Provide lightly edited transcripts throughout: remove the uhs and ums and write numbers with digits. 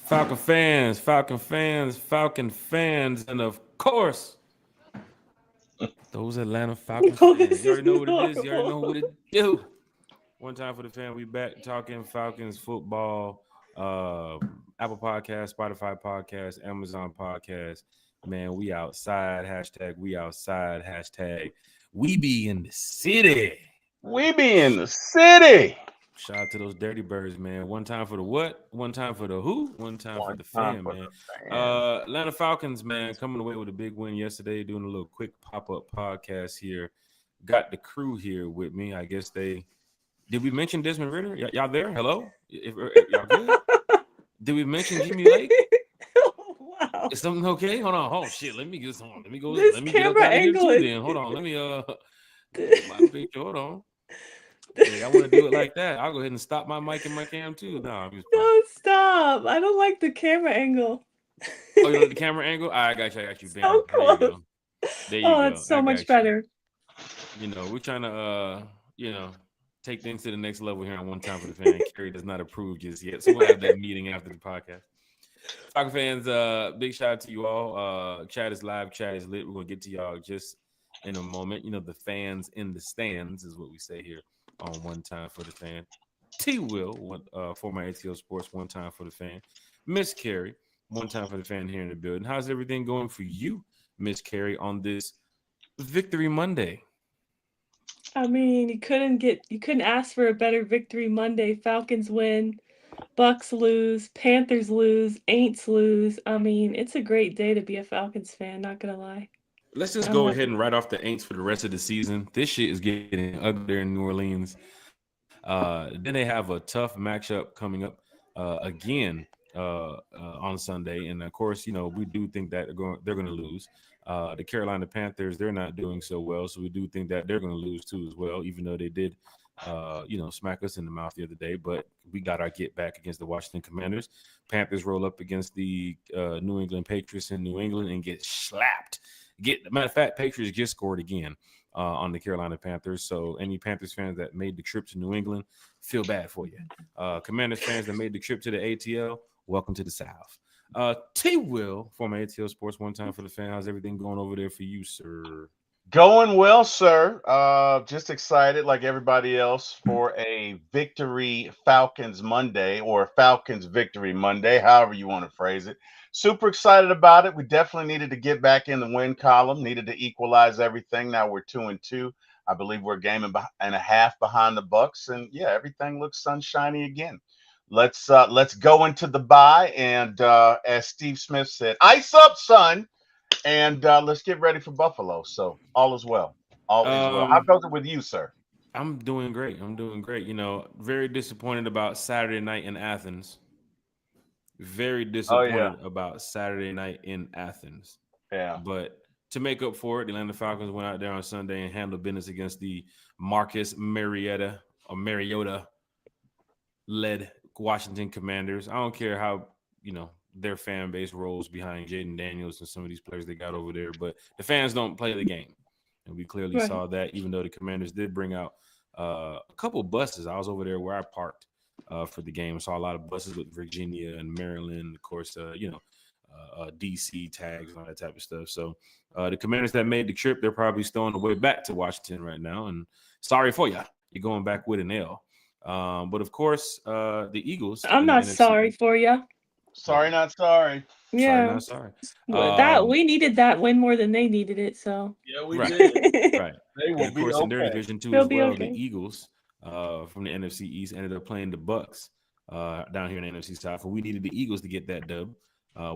Falcon fans, and of course, those Atlanta Falcons Oh, fans. this You is already know what it is. You already know horrible. what it do. One time for the fan. We back talking Falcons football. Apple Podcast, Spotify Podcast, Amazon Podcast. Man, we outside. Hashtag we outside. Hashtag we be in the city. We be in the city. Shout out to those dirty birds, man. One time for the what? One time for the who? One time for One the time fan, for man. the fan. Atlanta Falcons, man, coming away with a big win yesterday. Doing a little quick pop-up podcast here. Got the crew here with me. I guess they did. We mention Desmond Ritter? Y'all there? Hello? If y'all good? Did we mention Jimmy Lake? Wow. Is something okay? Hold on. Oh shit. Let me get some. Let me go. This Let me get up camera out of here angle too. is. Then hold on. Let me get my picture. Hold on. Hey, I want to do it like that. I'll go ahead and stop my mic and my cam too. No, I'm just playing. No, stop. I don't like the camera angle. Oh, you know the camera angle? I got you. I got you. Bam. So There you close. go. There you Oh, go. it's so I much got you. better. You know, we're trying to take things to the next level here on One Time for the Fan. Kerry does not approve just yet. So we'll have that meeting after the podcast. Falcon fans, big shout out to you all. Chat is live, chat is lit. We're gonna get to y'all just in a moment. You know, the fans in the stands is what we say here on One Time for the Fan. T Will, former ATO Sports, One Time for the Fan. Miss Carrie, One Time for the Fan here in the building. How's everything going for you, Miss Carrie, on this Victory Monday? I mean, you couldn't ask for a better victory Monday. Falcons win, Bucks lose, Panthers lose, Aints lose. I mean, it's a great day to be a Falcons fan, not gonna lie. Let's just I'm go happy. ahead and write off the Aints for the rest of the season. This shit is getting ugly there in New Orleans. Then they have a tough matchup coming up again on Sunday, and of course, you know we do think that they're going to lose. The Carolina Panthers, they're not doing so well, so we do think that they're going to lose too as well. Even though they did, smack us in the mouth the other day, but we got our get back against the Washington Commanders. Panthers roll up against the New England Patriots in New England and get slapped. Matter of fact, Patriots just scored again on the Carolina Panthers. So any Panthers fans that made the trip to New England, feel bad for you. Commanders fans that made the trip to the ATL, welcome to the South. T Will, former ATL Sports, One Time for the Fan. How's everything going over there for you, sir? Going well, sir. Just excited, like everybody else, for a victory Falcons Monday or Falcons victory Monday, however you want to phrase it. Super excited about it. We definitely needed to get back in the win column, needed to equalize everything. Now we're 2-2. I believe we're a game and a half behind the Bucks, and yeah, everything looks sunshiny again. Let's go into the bye, and as Steve Smith said, "Ice up, son." And let's get ready for Buffalo. So all is well. All is well. How Um, goes it with you, sir? I'm doing great. I'm doing great. You know, very disappointed about Saturday night in Athens. Very Oh yeah, disappointed about Saturday night in Athens. yeah. But to make up for it, the Atlanta Falcons went out there on Sunday and handled business against the Marcus Mariota led Washington Commanders. I don't care how, their fan base rolls behind Jaden Daniels and some of these players they got over there, but the fans don't play the game. And we clearly Right. saw that, even though the Commanders did bring out a couple buses. I was over there where I parked for the game. I saw a lot of buses with Virginia and Maryland, of course, DC tags and all that type of stuff. So the Commanders that made the trip, they're probably still on the way back to Washington right now. And sorry for you. You're going back with an L. But of course, the Eagles I'm in the not sorry NFC. for you. Sorry, Well, not sorry. sorry, Yeah. not sorry. That Um, we needed that win more than they needed it, so Yeah, we right, did. right. They And will of be course, in their okay. division too they'll as be well, the okay. Eagles from the NFC East ended up playing the Bucks down here in the NFC South. And we needed the Eagles to get that dub,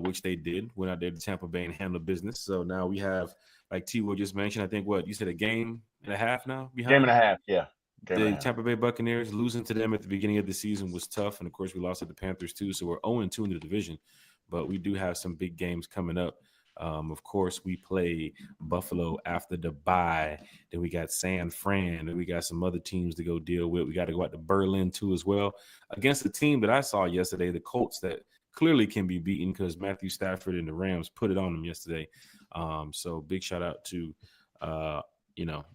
which they did. Went out there to Tampa Bay and handled business. So now we have, like T. Will just mentioned, I think what you said, a game and a half now Game and behind. a half. Yeah, game and The a half. Tampa Bay Buccaneers. Losing to them at the beginning of the season was tough, and of course we lost to the Panthers too. So we're 0-2 in the division, but we do have some big games coming up. Of course, we play Buffalo after the bye. Then we got San Fran, and we got some other teams to go deal with. We got to go out to Berlin too as well against the team that I saw yesterday, the Colts, that clearly can be beaten because Matthew Stafford and the Rams put it on them yesterday. So big shout out to the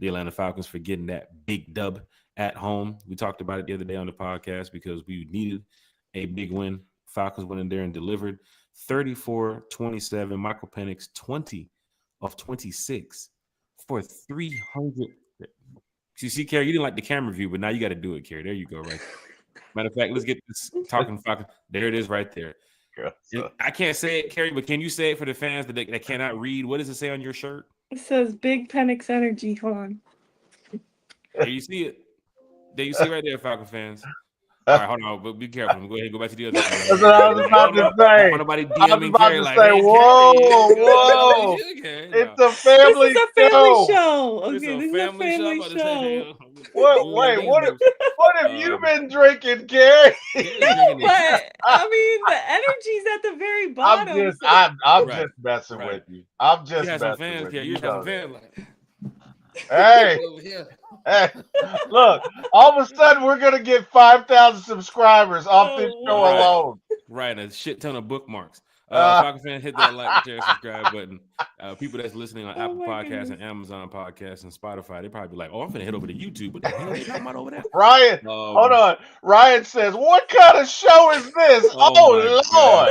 Atlanta Falcons for getting that big dub at home. We talked about it the other day on the podcast because we needed a big win Falcons went in there and delivered 34-27. Michael Penix 20 of 26 for 300. You see, Kerry, you didn't like the camera view, but now you got to do it, Kerry. There you go, right? Matter of fact, let's get this talking Falcons. There it is, right there. I can't say it, Kerry, but can you say it for the fans that cannot read? What does it say on your shirt? It says Big Penix Energy. Hold on. There you see it. There you see right there, Falcon fans. All right, hold on, but be careful. Go ahead and go back to the other. That's what I was about to say. Nobody I was DMing about Kerry to like, say, hey, whoa. Kerry. It's a family This is a family show. show. Okay, It's a this family is a family show. What have you been drinking, Gary? But I mean, the energy's at the very bottom. I'm just messing with you. I'm just messing with you. You have some fans, like, hey, hey, look! All of a sudden, we're gonna get 5,000 subscribers off this show alone. Right, a shit ton of bookmarks. Falcon fan, hit that like, share, subscribe button. People that's listening on Apple Podcasts and Amazon Podcasts and Spotify, they probably be like, "Oh, I'm gonna head over to YouTube." What the hell are you talking about over there? Ryan, hold on. Ryan says, "What kind of show is this?" Oh Lord!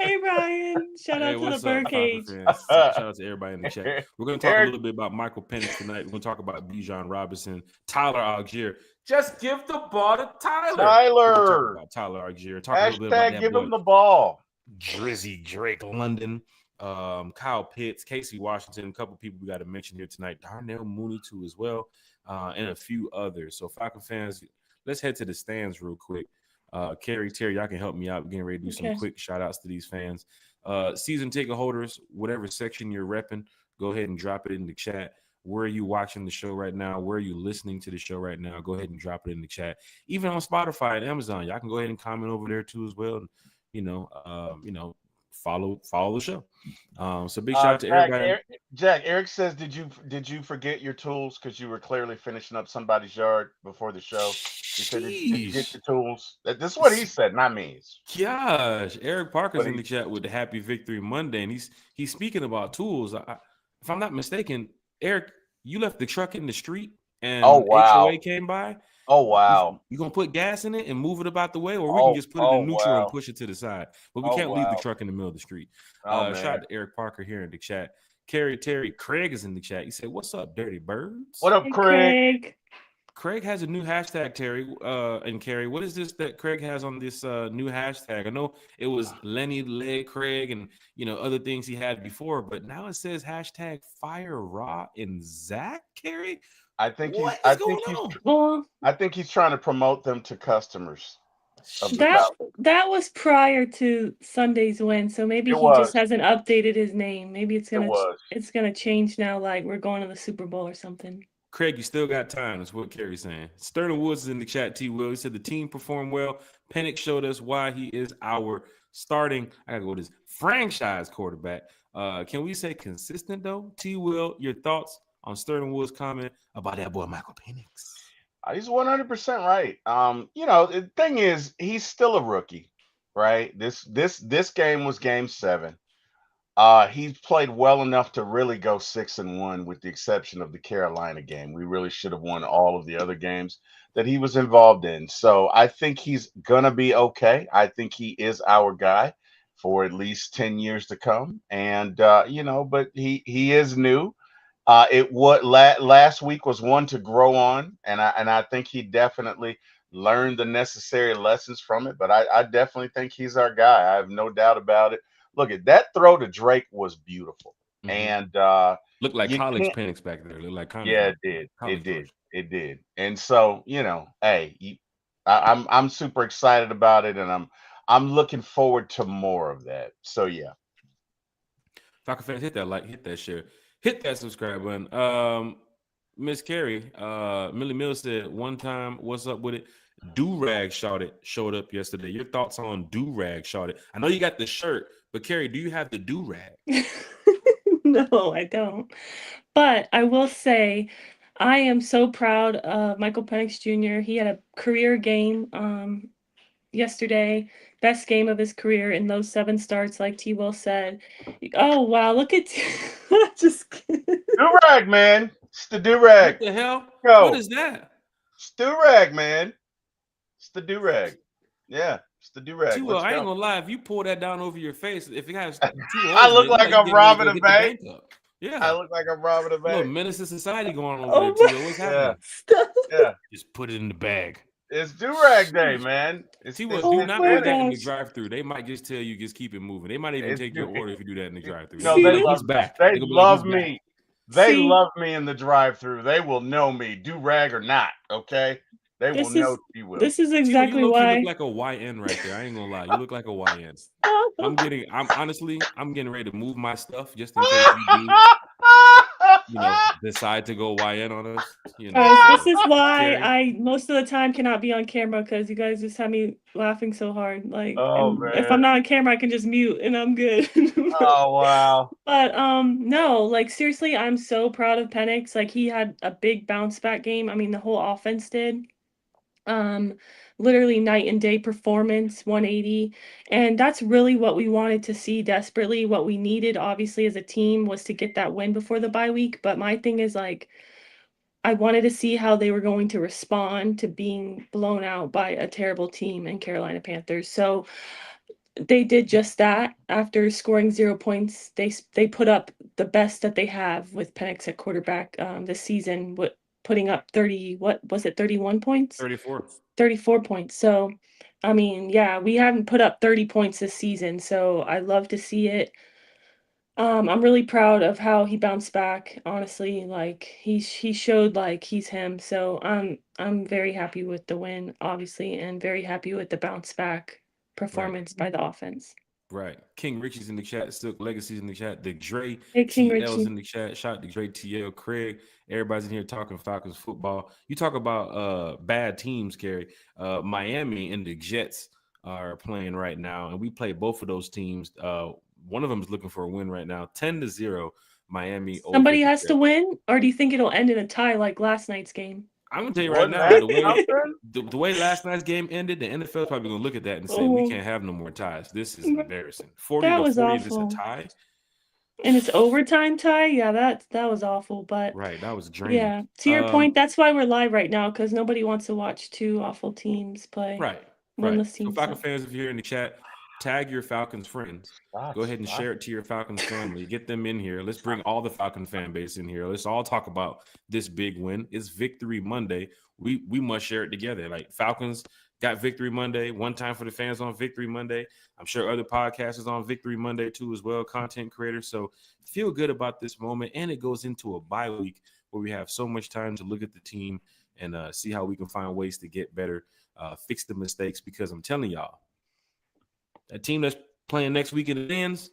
Hey Ryan, shout out to the Birdcage. Shout out to everybody in the chat. We're gonna talk a little bit about Michael Penix tonight. We're gonna talk about Bijan Robinson, Tyler Algier. Just give the ball to Tyler. Tyler. About Tyler Algier. Talk a little bit about that give him the ball. Drizzy Drake London, Kyle Pitts, Casey Washington, a couple people we got to mention here tonight. Darnell Mooney too as well, and a few others. So Falcon fans, let's head to the stands real quick. Terry, y'all can help me out. We're getting ready to do some quick shout outs to these fans. Season ticket holders, whatever section you're repping, go ahead and drop it in the chat. Where are you watching the show right now? Where are you listening to the show right now? Go ahead and drop it in the chat. Even on Spotify and Amazon, y'all can go ahead and comment over there too as well. And, follow the show. So big shout out to everybody. Eric says, did you forget your tools because you were clearly finishing up somebody's yard before the show? He said, did you get your tools? This is what he said, not me. Gosh, Eric Parker's in the chat with the Happy Victory Monday, and he's speaking about tools. If I'm not mistaken, Eric, you left the truck in the street and HOA came by. Oh, wow. You going to put gas in it and move it about the way, or we can just put it in neutral and push it to the side. But we can't leave the truck in the middle of the street. Shout out to Eric Parker here in the chat. Terry Craig is in the chat. He said, "What's up, Dirty Birds?" What up, Craig? Craig has a new hashtag, Terry and Carrie. What is this that Craig has on this new hashtag? I know it was Lenny Leg Craig and other things he had before, but now it says hashtag Fire Raw and Zach, Carrie. I think he's trying to promote them to customers. That was prior to Sunday's win, so maybe just hasn't updated his name. Maybe it's gonna change now, like we're going to the Super Bowl or something. Craig, you still got time. That's what Kerry's saying. Sterling Woods is in the chat. T. Will, he said the team performed well. Penix showed us why he is our starting. I gotta go with this franchise quarterback. Can we say consistent though? T. Will, your thoughts on Sterling Woods' comment about that boy Michael Penix? He's 100% right. The thing is, he's still a rookie, right? This game was game 7. He's played well enough to really go 6-1, with the exception of the Carolina game. We really should have won all of the other games that he was involved in. So I think he's gonna be okay. I think he is our guy for at least 10 years to come. And but he is new. Last week was one to grow on, and I think he definitely learned the necessary lessons from it. But I definitely think he's our guy. I have no doubt about it. Look at that throw to Drake was beautiful, and looked like college Penix back there. Looked like college. Yeah, it did. And so hey, I'm super excited about it, and I'm looking forward to more of that. So yeah, Falcon fans, hit that like, hit that share. Hit that subscribe button. Miss Carrie, Millie Mills said one time, "What's up with it?" Do-Rag showed up yesterday. Your thoughts on Do-Rag shouted? I know you got the shirt, but Carrie, do you have the Do-Rag? No, I don't. But I will say, I am so proud of Michael Penix Jr. He had a career game yesterday. Best game of his career in those 7 starts, like T. Will said. Oh, wow. Look at just kidding. Do-Rag, man. It's the Do-Rag. What the hell? Go. What is that? It's Do-Rag, man. It's the Do-Rag. Yeah. It's the do-rag. Well, Let's I ain't go. gonna lie. If you pour that down over your face, if it has 2 I holes in look it, look like like you I'm getting ready to robbing go a hit the bank. bank up. I Yeah. look like I'm robbing a A little bank. menace to society going on over Oh there, my. T.O. What's Yeah, happening? Stop. yeah. Just put it in the bag. It's do-rag day, Sheesh. man. T.O. It's do Oh it's not my do finished. that in the gosh. drive-through. They might just tell you just keep it moving. They might even It's take do. your order if you do that in the drive-through. They'll No, be See they like, this? love he's back. they They're gonna be like, he's love back. me. They See, love me in the drive-through. They will know me, do-rag or not. Okay, they will this know is you will. this is T.O., you exactly low-key look why. like a YN right there. I ain't gonna lie. You look like a YN. I'm getting ready to move my stuff just in case you do, decide to go YN on us. Guys, So this is why Carrie, I most of the time cannot be on camera because you guys just have me laughing so hard. Like, Oh and if I'm man. not on camera, I can just mute and I'm good. Oh wow. But no, like seriously, I'm so proud of Penix. Like he had a big bounce back game. I mean, the whole offense did. Um, literally night and day performance, 180. And that's really what we wanted to see desperately. What we needed, obviously, as a team was to get that win before the bye week. But my thing is like I wanted to see how they were going to respond to being blown out by a terrible team in Carolina Panthers. So they did just that. After scoring 0 points, they put up the best that they have with Penix at quarterback this season. Putting up 30, what was it, 31 points? 34. 34 points. So, I mean, yeah, we haven't put up 30 points this season. So I love to see it. I'm really proud of how he bounced back. Honestly, like he showed like he's him. So I'm very happy with the win, obviously, and very happy with the bounce back Right. performance by the offense. Right. King Richie's in the chat. Silk Legacy's in the chat. The Dre Hey, King TL's Richie. in the chat. Shout out to Dre TL. Craig. Everybody's in here talking Falcons football. You talk about bad teams, Kerry. Miami and the Jets are playing right now, and we play both of those teams. One of them is looking for a win right now. 10-0 Miami over Somebody the has to Jets. win, or do you think it'll end in a tie like last night's game? I'm gonna tell you right Wasn't now, that the way something? the way last night's game ended, the NFL is probably gonna look at that and say, we Oh, can't have no more ties. This is embarrassing. 40 that to was 40, it's a awful. tie. And it's overtime tie. Yeah, that was awful. But Right, that was draining. yeah, to your point, that's why we're live right now because nobody wants to watch two awful teams play. Right. Winless So teams. Falcon fans, if you're in the chat, tag your Falcons friends. Go ahead and Stop. share it to your Falcons family. Get them in here. Let's bring all the Falcon fan base in here. Let's all talk about this big win. It's Victory Monday. We must share it together. Like Falcons got Victory Monday. One time for the fans on Victory Monday. I'm sure other podcasters on Victory Monday too as well, content creators. So feel good about this moment. And it goes into a bye week where we have so much time to look at the team and see how we can find ways to get better, fix the mistakes. Because I'm telling y'all, that team that's playing next week in the ends,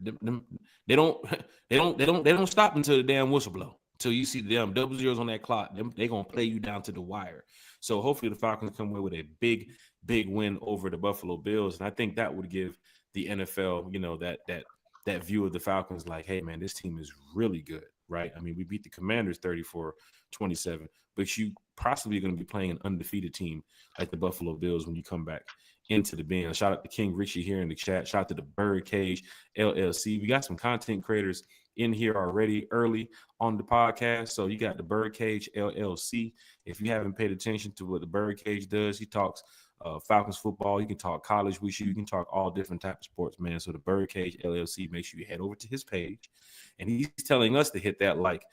they don't stop until the damn whistle blow. Until you see the damn double zeros on that clock, they're gonna play you down to the wire. So hopefully the Falcons come away with a big win over the Buffalo Bills, and I think that would give the NFL, that view of the Falcons, like, hey man, this team is really good, right? I mean, we beat the Commanders 34-27, but you possibly going to be playing an undefeated team like the Buffalo Bills when you come back into the bin. Shout out to King Richie here in the chat. Shout out to the Birdcage LLC. We got some content creators in here already early on the podcast. So you got the Birdcage LLC. If you haven't paid attention to what the Birdcage does, he talks Falcons football. You can talk college with you. You can talk all different types of sports, man. So the Birdcage LLC, make sure you head over to his page. And he's telling us to hit that like.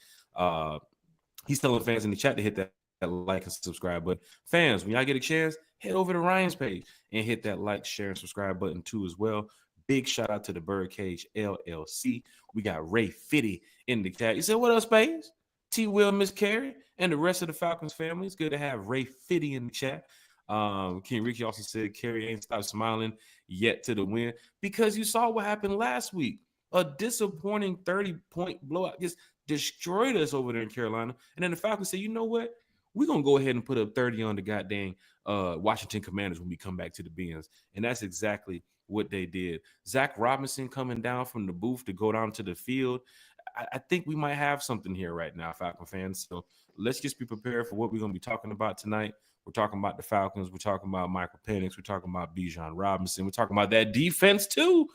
He's telling fans in the chat to hit that like and subscribe button. Fans, when y'all get a chance, head over to Ryan's page and hit that like, share, and subscribe button too as well. Big shout out to the Birdcage LLC. We got Ray Fitty in the chat. You said, what else, Space? T. Will, Miss Carrie, and the rest of the Falcons family. It's good to have Ray Fitty in the chat. King Ricky also said Carrie ain't stopped smiling yet to the win because you saw what happened last week. A disappointing 30-point blowout just destroyed us over there in Carolina. And then the Falcons said, you know what? We're going to go ahead and put up 30 on the goddamn Washington Commanders when we come back to the bins. And that's exactly what they did. Zach Robinson coming down from the booth to go down to the field. I think we might have something here right now, Falcon fans. So let's just be prepared for what we're going to be talking about tonight. We're talking about the Falcons. We're talking about Michael Penix. We're talking about Bijan Robinson. We're talking about that defense too.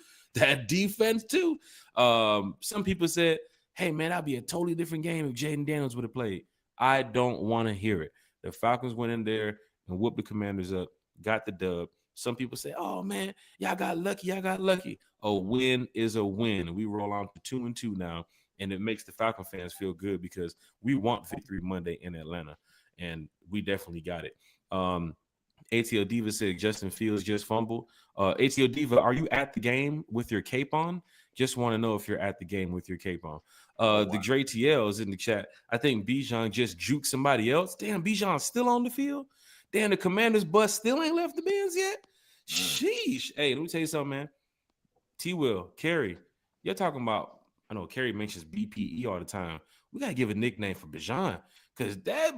Some people said, hey, man, that'd be a totally different game if Jaden Daniels would have played. I don't want to hear it. The Falcons went in there and whooped the Commanders up, got the dub. Some people say, "Oh man, y'all got lucky. Y'all got lucky." A win is a win. We roll on to 2-2 now, and it makes the Falcon fans feel good because we want Victory Monday in Atlanta, and we definitely got it. ATL Diva said Justin Fields just fumbled. ATL Diva, are you at the game with your cape on? Just want to know if you're at the game with your cape on. The Dre TL is in the chat. I think Bijan just juked somebody else. Damn, Bijan's still on the field. Damn, the Commander's bus still ain't left the bins yet. Sheesh. Hey, let me tell you something, man. T-Will, Kerry, you're talking about, I know Kerry mentions BPE all the time. We got to give a nickname for Bijan because that,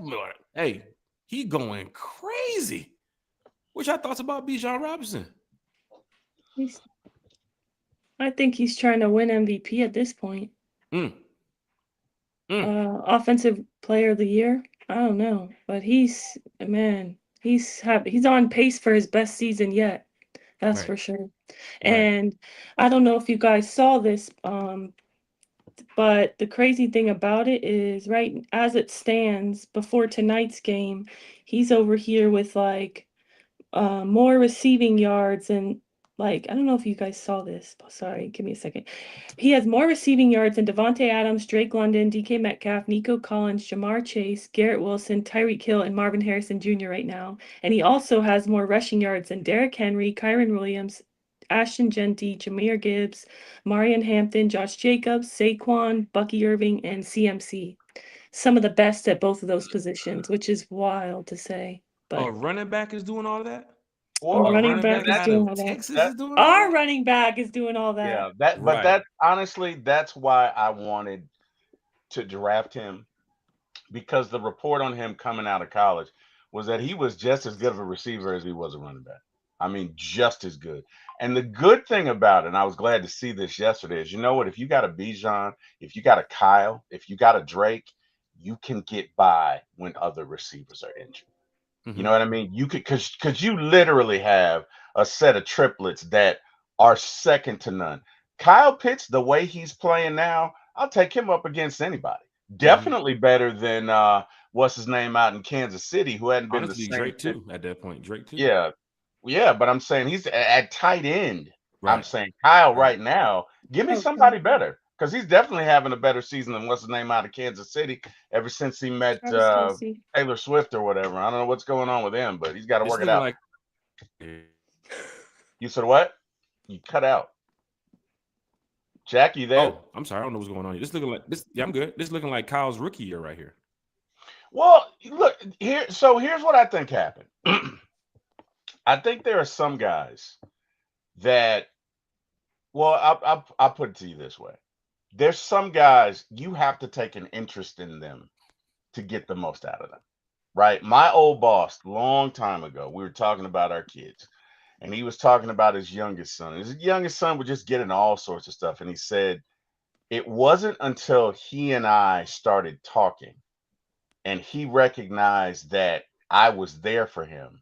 hey, he going crazy. What y'all thoughts about Bijan Robinson? I think he's trying to win MVP at this point. Offensive player of the year? I don't know, but he's on pace for his best season yet. That's right. For sure. And I don't know if you guys saw this, but the crazy thing about it is, right as it stands before tonight's game, he's over here with like more receiving yards and like, I don't know if you guys saw this. Sorry, give me a second. He has more receiving yards than Devontae Adams, Drake London, DK Metcalf, Nico Collins, Jamar Chase, Garrett Wilson, Tyreek Hill, and Marvin Harrison Jr. right now. And he also has more rushing yards than Derrick Henry, Kyron Williams, Ashton Genty, Jahmyr Gibbs, Marion Hampton, Josh Jacobs, Saquon, Bucky Irving, and CMC. Some of the best at both of those positions, which is wild to say. But running back is doing all that? Well, running back is doing all that. Texas is doing all Our that? running back is doing all that. Yeah, but that honestly, that's why I wanted to draft him, because the report on him coming out of college was that he was just as good of a receiver as he was a running back. I mean, just as good. And the good thing about it, and I was glad to see this yesterday, is, you know what? If you got a Bijan, if you got a Kyle, if you got a Drake, you can get by when other receivers are injured. You know what I mean? You could, because you literally have a set of triplets that are second to none. Kyle Pitts, the way he's playing now, I'll take him up against anybody. Definitely better than what's his name out in Kansas City, who hadn't been honestly, the same. Drake too at that point. Drake too. Yeah, but I'm saying he's at tight end. Right. I'm saying Kyle right now. Give me somebody better, because he's definitely having a better season than what's his name out of Kansas City ever since he met Taylor Swift or whatever. I don't know what's going on with him, but he's got to work it out. You said what? You cut out. Jack, you there? Oh, I'm sorry. I don't know what's going on here. This looking like this. Yeah, I'm good. This looking like Kyle's rookie year right here. Well, look here. So here's what I think happened. I think there are some guys that, well, I'll put it to you this way. There's some guys you have to take an interest in them to get the most out of them, right? My old boss, long time ago, we were talking about our kids, and he was talking about his youngest son. His youngest son would just get into all sorts of stuff, and he said it wasn't until he and I started talking and he recognized that I was there for him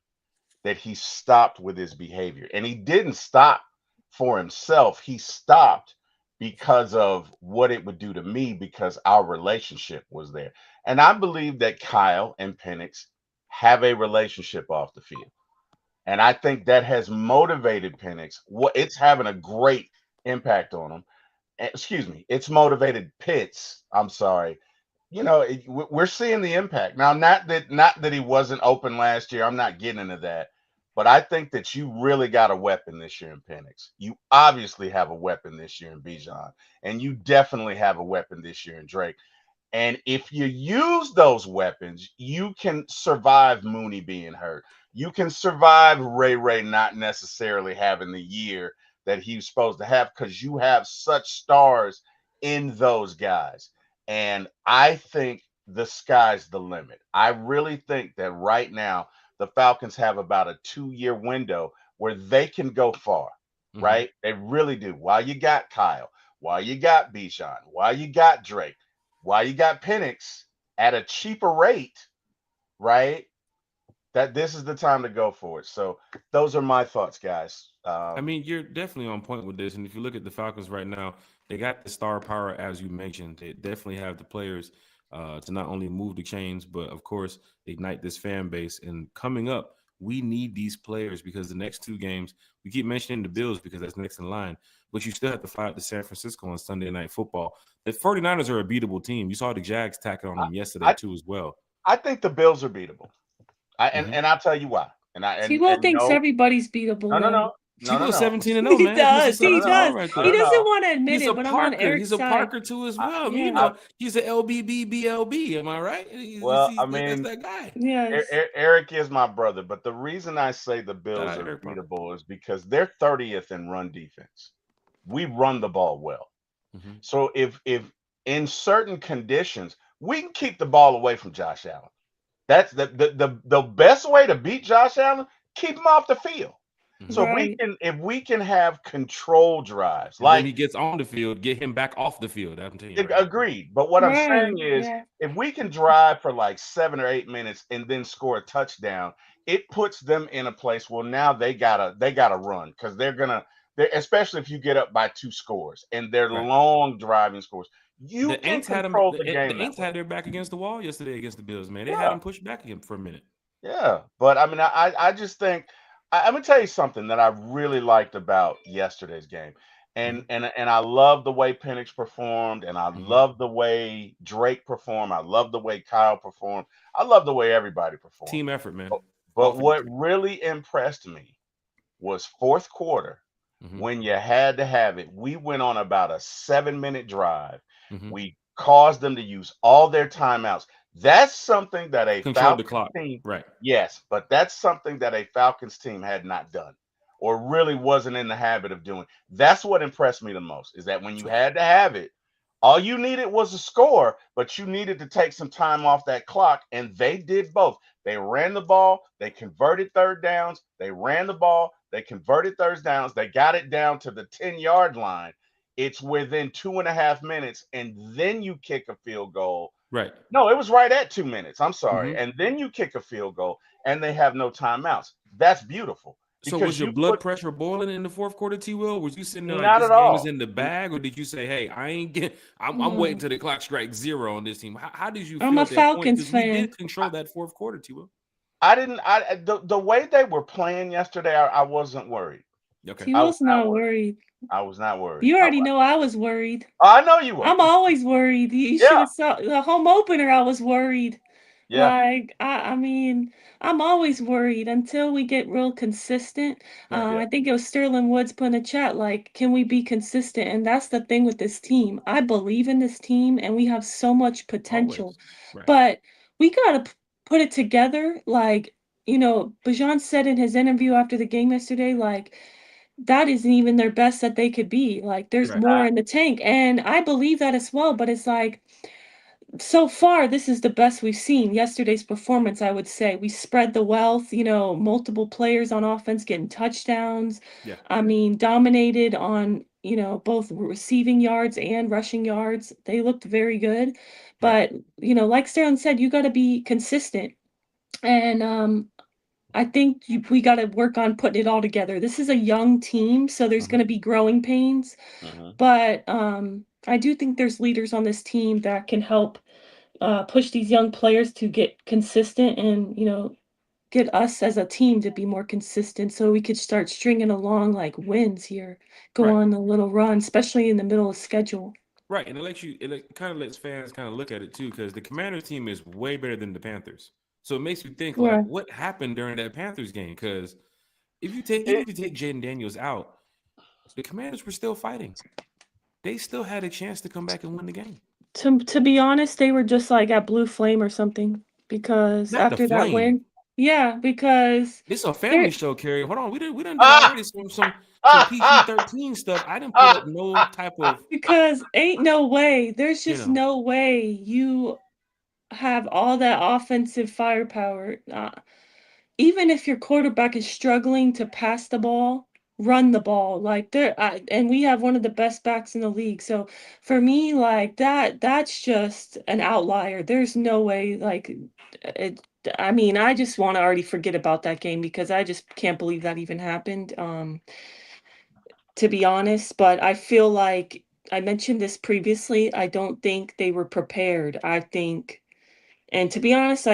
that he stopped with his behavior. And he didn't stop for himself. He stopped because of what it would do to me, because our relationship was there. And I believe that Kyle and Penix have a relationship off the field. And I think that has motivated Penix. It's having a great impact on him. Excuse me. It's motivated Pitts. I'm sorry. You know, we're seeing the impact now. Not that he wasn't open last year. I'm not getting into that, but I think that you really got a weapon this year in Penix. You obviously have a weapon this year in Bijan, and you definitely have a weapon this year in Drake. And if you use those weapons, you can survive Mooney being hurt. You can survive Ray not necessarily having the year that he's supposed to have, because you have such stars in those guys. And I think the sky's the limit. I really think that right now the Falcons have about a 2-year window where they can go far, right? They really do. While you got Kyle, while you got Bijan, while you got Drake, while you got Penix at a cheaper rate, right? That this is the time to go for it. So those are my thoughts, guys. I mean, you're definitely on point with this. And if you look at the Falcons right now, they got the star power, as you mentioned. They definitely have the players to not only move the chains, but of course, ignite this fan base. And coming up, we need these players because the next two games, we keep mentioning the Bills because that's next in line, but you still have to fight the San Francisco on Sunday Night Football. The 49ers are a beatable team. You saw the Jags tackle on them yesterday I, too as well. I think the Bills are beatable. Mm-hmm. And I'll tell you why. And I T-Will and thinks no, everybody's beatable no, no, though. no, no, no, T-Will's no, 17-0, He man. He's a does. no, He no, 17-0 no, does. right no, He no, there. doesn't no. want to admit He's a it, but I'm on Parker. Eric's He's a side. Parker too as I, well. You Yeah. know, he's a LBBBLB. Am I right? well, I That's mean, that guy. Yes. Eric is my brother, but the reason I say the Shout Bills out are Eric Parker. beatable is because they're 30th in run defense. We run the ball well. Mm-hmm. So if in certain conditions we can keep the ball away from Josh Allen. That's the best way to beat Josh Allen, keep him off the field. Mm-hmm. So Right. if we can have control drives, And when like he gets on the field, get him back off the field. I'm telling you right now. agreed. But what I'm Right. saying is Yeah. if we can drive for like 7 or 8 minutes and then score a touchdown, it puts them in a place where now they gotta run because they're especially if you get up by 2 scores and they're Right. long driving scores. You The can Aints had him. control The, the the game that Aints way. had their back against the wall yesterday against the Bills. Man, they had Yeah. him pushed back again for a minute. Yeah, but I mean, I just think I'm gonna tell you something that I really liked about yesterday's game, Mm-hmm. and I love the way Penix performed, and I Mm-hmm. love the way Drake performed. I love the way Kyle performed. I love the way everybody performed. Team effort, man. But, All but for the what team. really impressed me was fourth quarter Mm-hmm. when you had to have it. We went on about a 7 minute drive. Mm-hmm. We caused them to use all their timeouts. That's something that a Controlled the Falcons clock. team, Right. yes, but that's something that a Falcons team had not done or really wasn't in the habit of doing. That's what impressed me the most is that when you So, had to have it, all you needed was a score, but you needed to take some time off that clock, and they did both. They ran the ball, they converted third downs, they ran the ball, they converted third downs, they got it down to the 10-yard line. It's within 2.5 minutes, and then you kick a field goal. right. No, it was right at 2 minutes. I'm sorry. Mm-hmm. And then you kick a field goal, and they have no timeouts. That's beautiful So was because your you blood put pressure boiling in the fourth quarter, T. Will? Was you sitting there like not this at game is all. in the bag, or did you say, "Hey, I ain't get, I'm waiting No. till the clock strikes zero on this team"? How did you I'm feel a at that point? Falcons Because we fan. did control that fourth quarter, T. Will. I didn't. The way they were playing yesterday, I wasn't worried. Okay. I was T-Will's not not worried. worried. I was not worried. You already know I was worried. I know you were. I'm always worried. You should Yeah, have saw the home opener. I was worried. yeah, Like I mean, I'm always worried until we get real consistent. Right. yeah. I think it was Sterling Woods put in a chat like, can we be consistent? And that's the thing with this team. I believe in this team, and we have so much potential, Always. Right. but we gotta put it together. Like Bajan said in his interview after the game yesterday, like that isn't even their best that they could be. Like there's Right. more in the tank. And I believe that as well, but it's like so far this is the best we've seen. Yesterday's performance, I would say. We spread the wealth, multiple players on offense getting touchdowns. Yeah. I mean, dominated on, both receiving yards and rushing yards. They looked very good. Right. But, like Sterling said, you got to be consistent. And I think we got to work on putting it all together. This is a young team, so there's Mm-hmm. going to be growing pains. Mhm. But I do think there's leaders on this team that can help push these young players to get consistent and, get us as a team to be more consistent so we could start stringing along like wins here, go Right. on a little run, especially in the middle of schedule. Right. And it kind of lets fans kind of look at it too, because the Commanders team is way better than the Panthers. So it makes you think like, Right. what happened during that Panthers game? Because even It, if you take Jaden Daniels out, the Commanders were still fighting. They still had a chance to come back and win the game. To be honest, they were just like at Blue Flame or something because Not the after that flame. win, yeah, because This is a they're family show, Carrie. Hold on, we done did ah, already some ah, ah, PG-13 stuff. I didn't put ah, up no ah, type ah. of, because ain't no way. There's you just know, no way you have all that offensive firepower. Even if your quarterback is struggling to pass the ball, run the ball. Like and we have one of the best backs in the league. So for me, like that's just an outlier. There's no way. Like it. I mean, I just want to already forget about that game because I just can't believe that even happened. To be honest, but I feel like I mentioned this previously. I don't think they were prepared. I think, and to be honest,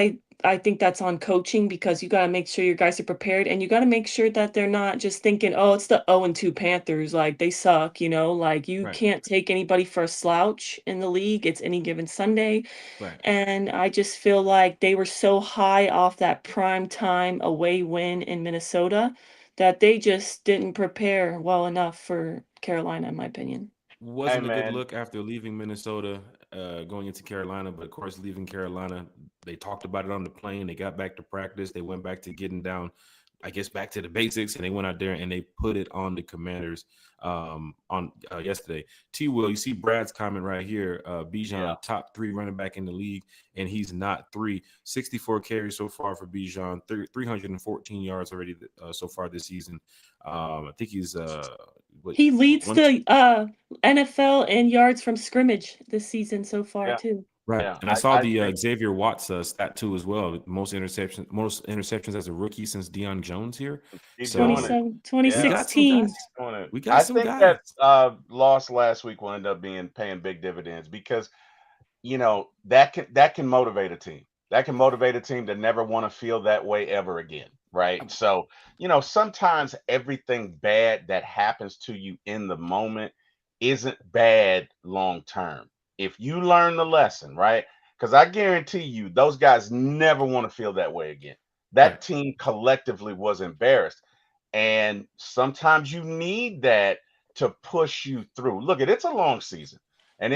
I think that's on coaching because you got to make sure your guys are prepared and you got to make sure that they're not just thinking, oh, it's the 0-2 Panthers. Like they suck, like you Right. can't take anybody for a slouch in the league. It's any given Sunday. Right. And I just feel like they were so high off that prime time away win in Minnesota that they just didn't prepare well enough for Carolina, in my opinion. Hey, Wasn't a good man. look after leaving Minnesota, going into Carolina. But of course, leaving Carolina, they talked about it on the plane. They got back to practice. They went back to getting down, I guess, back to the basics, and they went out there and they put it on the Commanders on yesterday. T. Will, you see Brad's comment right here. Bijan, top 3 running back in the league, and he's not 3. 64 carries so far for Bijan, 314 yards already so far this season. I think he's he leads the NFL in yards from scrimmage this season so far too. Right. Yeah. And I saw the Xavier Watts stat too as well. Most interceptions as a rookie since Deion Jones here. He's So doing it. 2016. We got I some think guys. that loss last week will end up paying big dividends because that can motivate a team. That can motivate a team to never want to feel that way ever again. Right. So, sometimes everything bad that happens to you in the moment isn't bad long term. If you learn the lesson, right? Because I guarantee you, those guys never want to feel that way again. That team collectively was embarrassed. And sometimes you need that to push you through. Look, it's a long season. And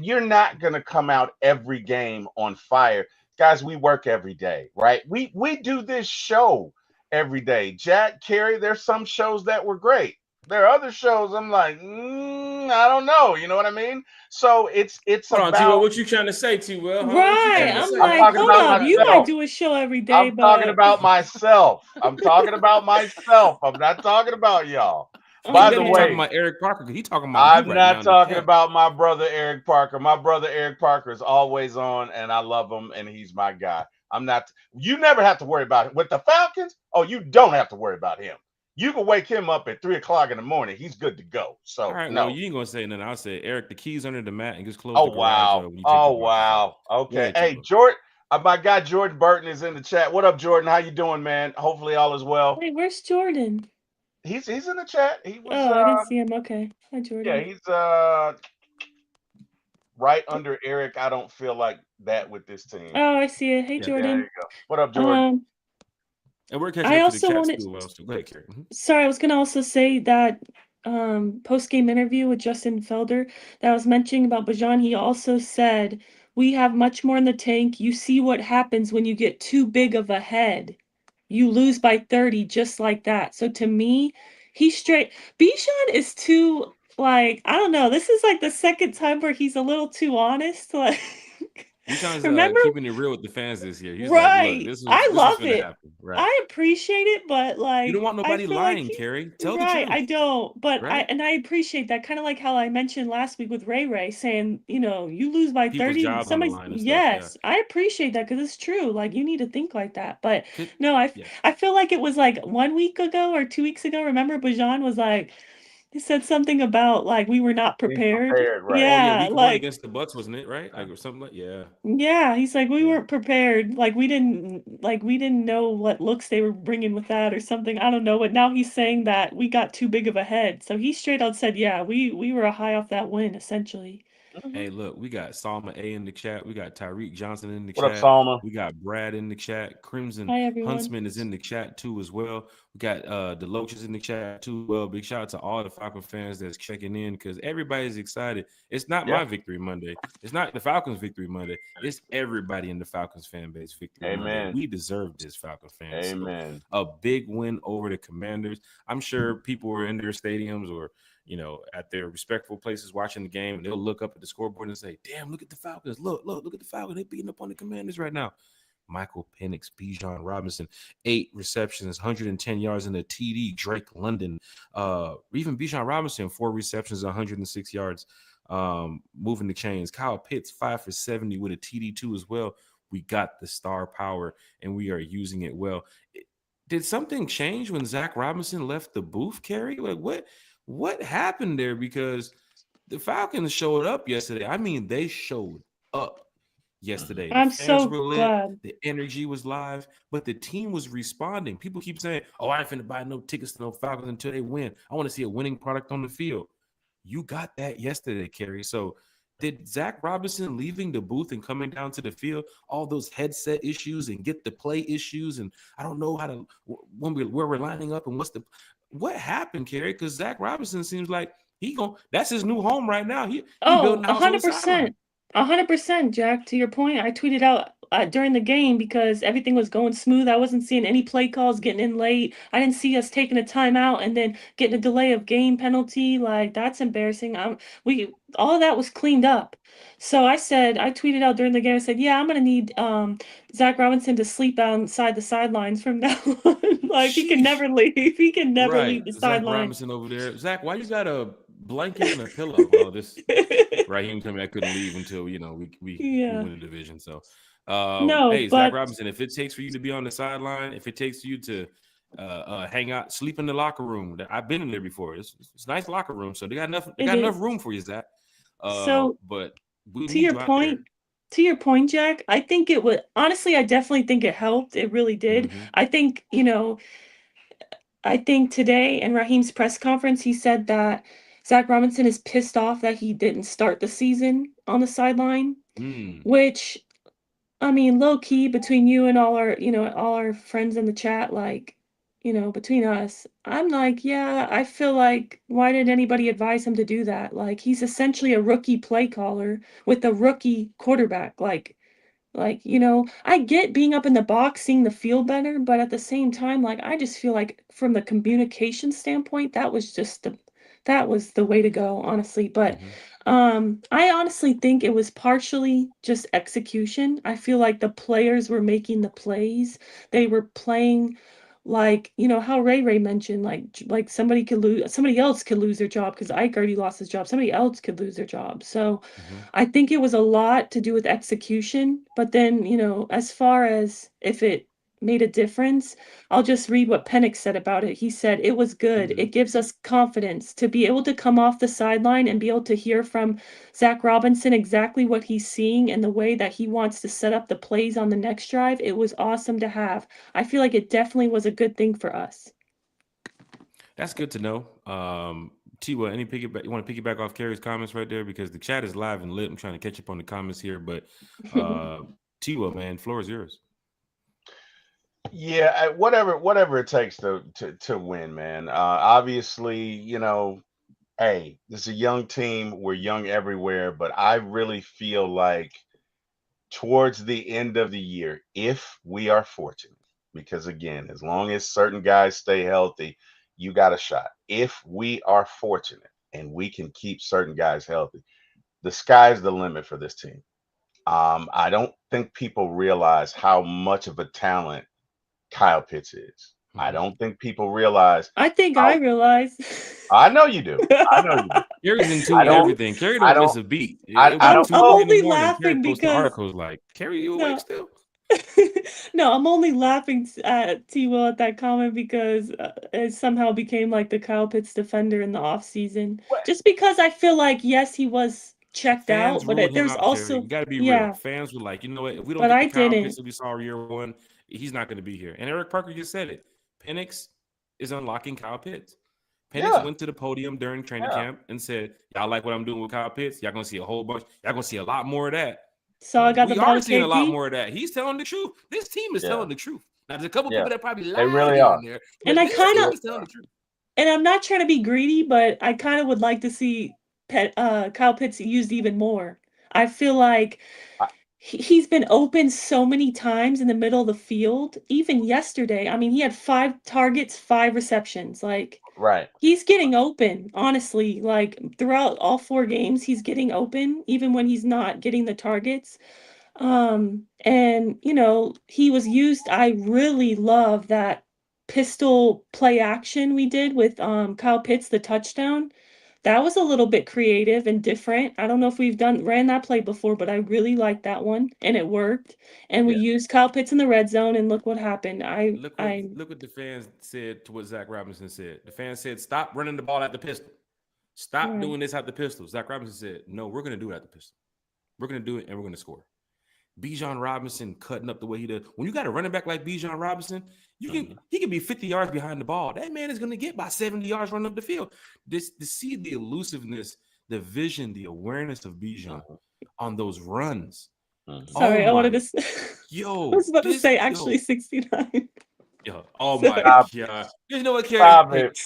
you're not gonna come out every game on fire. Guys, we work every day, right? We do this show every day. Jack, Carrie, there's some shows that were great. There are other shows I'm like, I don't know. You know what I mean? So it's Hold on, about T-Will, what you trying to say, T-Will? Huh? Right. I'm like, hold up. You might do a show every day, I'm talking but about myself. I'm talking about myself. I'm not talking about y'all. By the way, talking about Eric Parker. He talking about I'm you right not now talking about my brother Eric Parker. My brother Eric Parker is always on, and I love him, and he's my guy. I'm not. You never have to worry about it with the Falcons. Oh, you don't have to worry about him. You can wake him up at 3:00 in the morning. He's good to go. So all right, no. well, you ain't gonna say nothing. I'll say, Eric, the keys under the mat and just close Oh the garage. wow. Oh wow. Okay. Hey, Jordan. My guy Jordan Burton is in the chat. What up, Jordan? How you doing, man? Hopefully all is well. Hey, where's Jordan? He's in the chat. He was. Oh, I didn't see him. Okay. Hi, Jordan. Yeah, he's right under Eric. I don't feel like that with this team. Oh, I see it. Hey, Jordan. There you go. What up, Jordan? And we're catching up to the chat too. Well, go ahead, Carrie. Sorry, I was gonna also say that post-game interview with Justin Felder that I was mentioning about Bijan, he also said, we have much more in the tank. You see what happens when you get too big of a head. You lose by 30 just like that. So to me, Bijan is too, like, I don't know. This is like the second time where he's a little too honest. Like, Bijan's keeping it real with the fans this year. He's right. like, look, this I love gonna it. happen. Right. I appreciate it, but like you don't want nobody lying, like Carrie. Tell the right, truth. I don't. But right? I appreciate that. Kind of like how I mentioned last week with Ray saying, you lose by People's 30. jobs on the line and Yes, stuff, I appreciate that because it's true. Like you need to think like that. But no, I feel like it was like 1 week ago or 2 weeks ago. Remember, Bijan was like, he said something about like we were not prepared. Right. Yeah, week 1 against the Bucks, wasn't it? Right, like or something like Yeah, he's like we weren't prepared. Like we didn't know what looks they were bringing with that or something. I don't know. But now he's saying that we got too big of a head. So he straight out said, yeah, we were high off that win essentially. Hey, look, we got Salma A in the chat. We got Tyreek Johnson in the what chat. Up, Salma? We got Brad in the chat. Crimson Hi, everyone. Huntsman is in the chat too as well. We got the Loaches in the chat too. Well, big shout out to all the Falcon fans that's checking in because everybody's excited. It's not my victory Monday. It's not the Falcons victory Monday. It's everybody in the Falcons fan base victory Monday. We deserve this, Falcon fans. Amen. So, a big win over the Commanders. I'm sure people were in their stadiums or at their respectful places watching the game, and they'll look up at the scoreboard and say, damn, look at the Falcons. Look at the Falcons. They're beating up on the Commanders right now. Michael Penix, Bijan Robinson, 8 receptions, 110 yards in a TD. Drake London, even Bijan Robinson, 4 receptions, 106 yards, moving the chains. Kyle Pitts, 5 for 70 with a TD too as well. We got the star power, and we are using it well. Did something change when Zach Robinson left the booth, Carrie? Like, what happened there? Because the Falcons showed up yesterday. I mean, they showed up yesterday. The I'm fans so were lit, glad. the energy was live, but the team was responding. People keep saying, "Oh, I ain't finna buy no tickets to no Falcons until they win. I want to see a winning product on the field." You got that yesterday, Kerry. So did Zach Robinson leaving the booth and coming down to the field, all those headset issues and get the play issues, and I don't know how to where we're lining up and what happened, Kerry? Because Zach Robinson seems like that's his new home right now. He Oh, building a house on the sideline. 100%. 100%, Jack. To your point, I tweeted out during the game because everything was going smooth. I wasn't seeing any play calls getting in late. I didn't see us taking a timeout and then getting a delay of game penalty. Like that's embarrassing. We all of that was cleaned up. So I tweeted out during the game. I said, "Yeah, I'm gonna need Zach Robinson to sleep outside the sidelines from now on. Like he can Sheesh. never leave. He can never Right. leave the Zach sideline." Robinson over there. Zach, why you got a blanket and a pillow? Well, this Raheem told me I couldn't leave until we Yeah. win the division. So No, hey, Zach but Robinson, if it takes for you to be on the sideline, if it takes you to hang out, sleep in the locker room. I've been in there before. It's a nice locker room, so they got it enough is. room for you, Zach. So But we to need your you out there. point, to your point, Jack, I think it would honestly, I definitely think it helped. It really did. Mm-hmm. I think today in Raheem's press conference, he said that Zach Robinson is pissed off that he didn't start the season on the sideline, Mm. which I mean, low key between you and all our friends in the chat, like, between us, I'm like, yeah, I feel like why did anybody advise him to do that? Like, he's essentially a rookie play caller with a rookie quarterback. I get being up in the box, seeing the field better, but at the same time, like, I just feel like from the communication standpoint, that was the way to go, honestly. But Mm-hmm. I honestly think it was partially just execution. I feel like the players were making the plays. They were playing like, how Ray mentioned, like somebody else could lose their job because Ike already lost his job. Somebody else could lose their job. So Mm-hmm. I think it was a lot to do with execution, but then, as far as if it made a difference, I'll just read what Penix said about it. He said, "It was good. Mm-hmm. It gives us confidence to be able to come off the sideline and be able to hear from Zach Robinson exactly what he's seeing and the way that he wants to set up the plays on the next drive. It was awesome to have. I feel like it definitely was a good thing for us." That's good to know. Tiwa, any piggyback? You want to piggyback off Kerry's comments right there because the chat is live and lit. I'm trying to catch up on the comments here, but Tiwa, man, floor is yours. Yeah, whatever it takes to win, man. Obviously, hey, this is a young team. We're young everywhere, but I really feel like towards the end of the year, if we are fortunate, because again, as long as certain guys stay healthy, you got a shot. If we are fortunate and we can keep certain guys healthy, the sky's the limit for this team. I don't think people realize how much of a talent Kyle Pitts is. I Mm-hmm. don't think people realize I think I how. realized. I know you do. I know you do. Kerry's in I tune with don't. everything. Kerry I don't don't. miss a beat. It I was don't I'm 2:30 know. in the only morning. Kerry laughing posting because articles like, "Kerry, you awake no. still?" No, I'm only laughing at T Will at that comment because it somehow became like the Kyle Pitts defender in the off season. Just because I feel like yes, he was checked Fans out, but ruled him there's out, Kerry. You also got to be real. yeah, Fans were like, you know what? If we don't but get the I Kyle Pitts didn't. that we saw year one, he's not going to be here. And Eric Parker just said it. Penix is unlocking Kyle Pitts. Penix Yeah. went to the podium during training Yeah. camp and said, "Y'all like what I'm doing with Kyle Pitts? Y'all gonna see a whole bunch. Y'all gonna see a lot more of that." So I got the We ball are to seeing a lot KP, more of that. He's telling the truth. This team is Yeah. telling the truth. Now, there's a couple Yeah. people that probably They lie really here are. and there, and but I this kind They team of really is telling are. the truth. and I'm not trying to be greedy, but I kind of would like to see Kyle Pitts used even more. I feel like I- he's been open so many times in the middle of the field. Even yesterday, I mean, he had 5 targets, 5 receptions. Like, Right. he's getting open, honestly. Like, throughout all 4 games, he's getting open, even when he's not getting the targets. And he was used. I really love that pistol play action we did with Kyle Pitts, the touchdown. That was a little bit creative and different. I don't know if we've ran that play before, but I really liked that one and it worked. And we Yeah. used Kyle Pitts in the red zone and look what happened. I Look what the fans said to what Zach Robinson said. The fans said, "Stop running the ball at the pistol. Stop right. doing this at the pistol." Zach Robinson said, "No, we're going to do it at the pistol. We're going to do it and we're going to score." Bijan Robinson cutting up the way he does. When you got a running back like Bijan Robinson, he can be 50 yards behind the ball. That man is going to get about 70 yards running up the field. To see the elusiveness, the vision, the awareness of Bijan on those runs. Sorry, I wanted to. Yo, I was about to say actually 69. Yo, oh my God! You know what, Carrie? Stop it.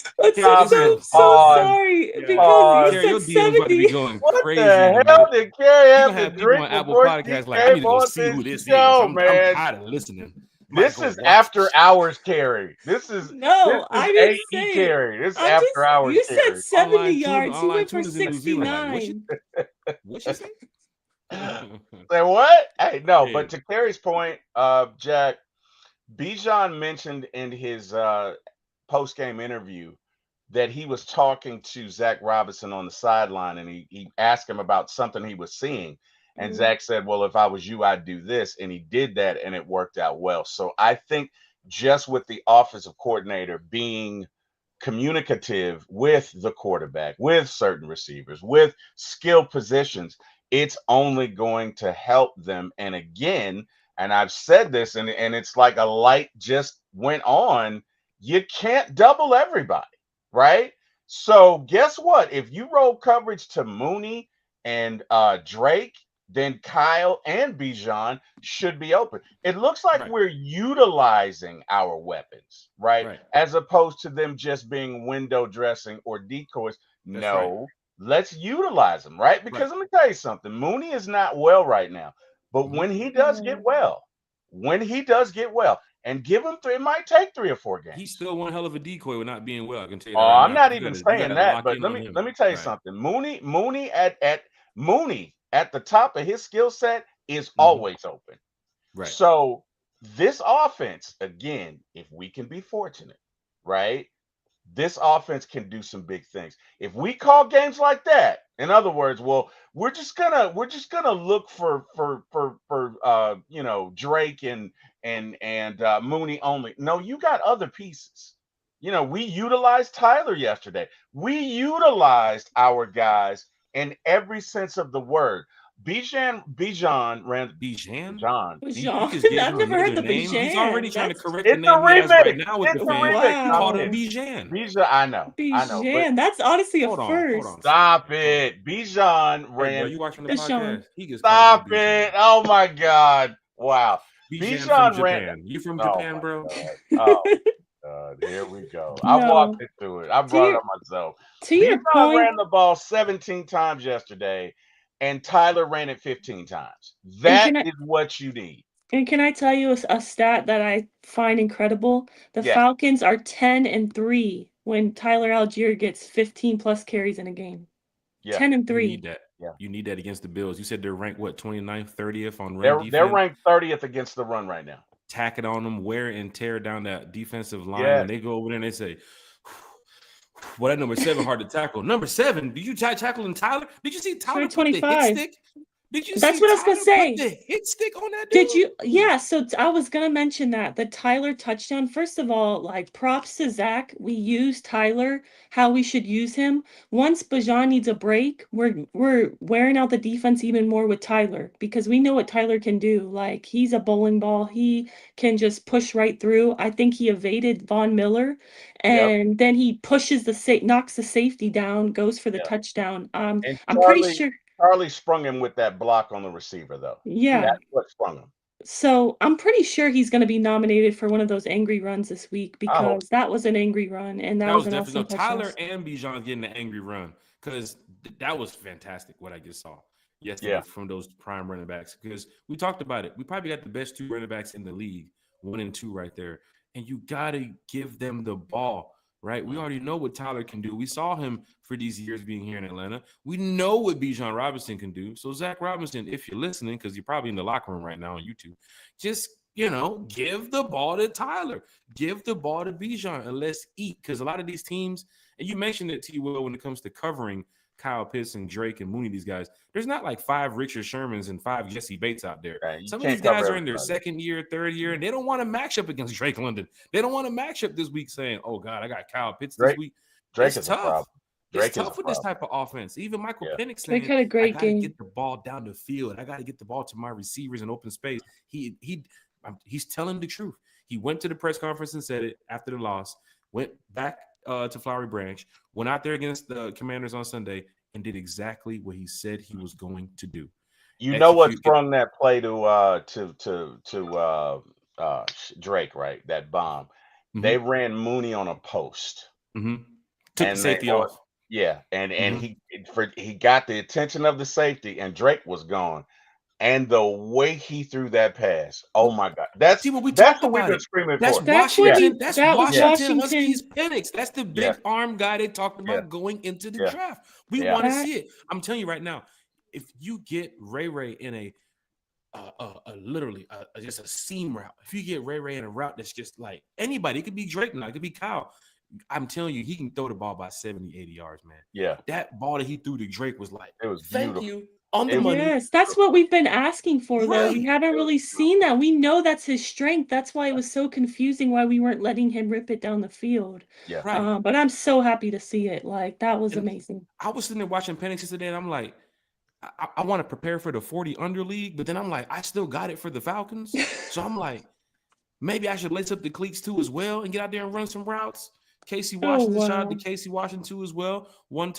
I'm so sorry because you said 70. About to be going what crazy. The hell did Carrie have to drink on Apple before Podcasts she like, I need came to go on see who this show, is. I'm tired of listening. This is after hours, Carrie. This is I didn't say Carrie. This is after hours. You Carrie. said 70 yards. You went for 69. What'd she say? Say what? Hey, no. Yeah. But to Carrie's point, Jack, Bijan mentioned in his post-game interview that he was talking to Zach Robinson on the sideline, and he asked him about something he was seeing. And Zach said, well, if I was you, I'd do this. And he did that, and it worked out well. So I think just with the offensive coordinator being communicative with the quarterback, with certain receivers, with skill positions, it's only going to help them. And again, and I've said this, and it's like a light just went on, you can't double everybody, right? So guess what? If you roll coverage to Mooney and Drake, then Kyle and Bijan should be open. It looks like we're utilizing our weapons, right? As opposed to them just being window dressing or decoys. Let's utilize them, right? Because let me tell you something. Mooney is not well right now. But when he does get well, and give him it might take 3 or 4 games. He's still one hell of a decoy with not being well. I can tell you that. I'm not even saying that, but let me tell you something. Mooney at the top of his skill set is always open. Right. So this offense, again, if we can be fortunate, right? This offense can do some big things. If we call games like that, in other words, well, we're just gonna look for Drake and Mooney only. No, you got other pieces. We utilized Tyler yesterday. We utilized our guys in every sense of the word. Bijan ran Bijan. I've never heard the Bijan. He's already trying to correct the name he has right now with the fans. Wow. Called him Bijan. I know. Bijan. That's honestly a first. Hold on. Stop it. Bijan ran. Hey, bro, you watching the podcast? Stop it. Oh my God. Wow. Bijan from Japan. You from Japan, bro? Here we go. I walked into it. I brought it on myself. Bijan ran the ball 17 times yesterday, and Tyler ran it 15 times. That is what you need. And can I tell you a stat that I find incredible? The Falcons are 10-3 when Tyler Algier gets 15 plus carries in a game. 10-3. You need that. Yeah. You need that against the Bills. You said they're ranked, 29th, 30th on run defense? They're ranked 30th against the run right now. Tack it on them, wear and tear down that defensive line. When they go over there and they say, well, that number 7 hard to tackle. Number 7, did you tackling Tyler? Did you see Tyler put the hit stick? That's what I was gonna say. Put the hit stick on that dude? Did you? Yeah. So I was gonna mention that the Tyler touchdown. First of all, like props to Zach. We use Tyler how we should use him. Once Bijan needs a break, we're wearing out the defense even more with Tyler because we know what Tyler can do. Like he's a bowling ball. He can just push right through. I think he evaded Von Miller, and then he pushes knocks the safety down, goes for the touchdown. I'm pretty sure. Charlie sprung him with that block on the receiver, though. Yeah. That's what sprung him. So I'm pretty sure he's going to be nominated for one of those angry runs this week because that was an angry run. And that was an awesome Tyler and Bijan getting the angry run because that was fantastic what I just saw yesterday from those prime running backs. Because we talked about it. We probably got the best 2 running backs in the league, 1 and 2 right there. And you got to give them the ball. Right? We already know what Tyler can do. We saw him for these years being here in Atlanta. We know what Bijan Robinson can do. So, Zach Robinson, if you're listening, because you're probably in the locker room right now on YouTube, just, give the ball to Tyler. Give the ball to Bijan and let's eat. Because a lot of these teams, and you mentioned it, T-Will, when it comes to covering Kyle Pitts and Drake and Mooney, these guys, there's not like 5 Richard Shermans and 5 Jesse Bates out there. Right. Some of these guys are in their 2nd year, 3rd year, and they don't want to match up against Drake London. They don't want to match up this week saying, oh, God, I got Kyle Pitts this week. Drake is tough. It's Drake is a tough with this problem. type of offense. Even Michael Yeah. Penix Drake saying, had a "I great got to game. get the ball down the field. I got to get the ball to my receivers in open space." He's telling the truth. He went to the press conference and said it after the loss. Went back to Flowery Branch. Went out there against the Commanders on Sunday and did exactly what he said he was going to do. You know what Execute. sprung that play to Drake, right? That bomb. They ran Mooney on a post, Took the and safety off. and he got the attention of the safety, and Drake was gone. And the way he threw that pass, oh my God, that's See what we that's talked what we've about been it. screaming That's for. That's what Washington. That's that was Washington Washington. Huskies Penix. That's the big Yeah. arm guy they talked about Yeah. going into the Yeah. draft. We Yeah. want to That- see it. I'm telling you right now, if you get Ray in a literally just a seam route, if you get Ray in a route that's just like anybody, it could be Drake now, it could be Kyle. I'm telling you, he can throw the ball by 70, 80 yards, man. Yeah. That ball that he threw to Drake was like, It was thank beautiful. you on the money. Yes, that's what we've been asking for, though. We Right. haven't really seen that. We know that's his strength. That's why it was so confusing why we weren't letting him rip it down the field. Yeah. Right. But I'm so happy to see it. Like, that was And amazing. I was sitting there watching Penix yesterday, and I'm like, I want to prepare for the 40 under league, but then I'm like, I still got it for the Falcons. So I'm like, maybe I should lace up the cleats too as well and get out there and run some routes. Casey Washington, shout out to Casey Washington too as well. What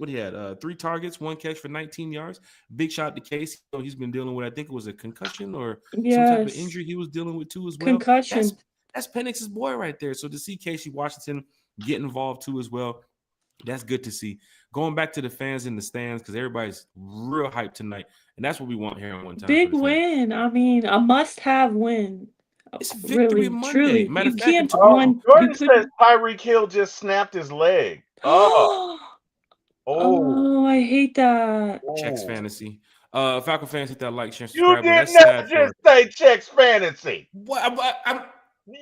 he had, 3 targets, 1 catch for 19 yards. Big shout out to Casey. He's been dealing with, I think it was a concussion or some type of injury he was dealing with too as well. Concussion. That's Penix's boy right there. So to see Casey Washington get involved too as well, that's good to see. Going back to the fans in the stands, because everybody's real hyped tonight, and that's what we want here on One Time. Big win. I mean, a must-have win. It's Victory Monday. Truly. Matter You of fact, can't Jordan says Tyreek Hill just snapped his leg. Oh, I hate that. Checks fantasy. Falcon fans, hit that like, share, You subscribe. did not just say checks fantasy. What? I thought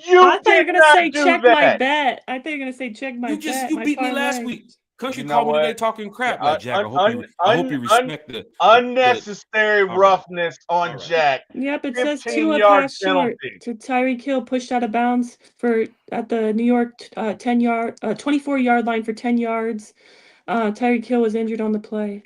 you were gonna say check my bet. I thought you were gonna say check my bet. You beat me last week. Country You called know me today what? talking crap. Like, Jack, I hope you respect the unnecessary roughness on right. Jack. Yep, it says 15-yard Tua pass short penalty. to Tyreek Hill, pushed out of bounds at the New York 24-yard line for 10 yards. Tyreek Hill was injured on the play.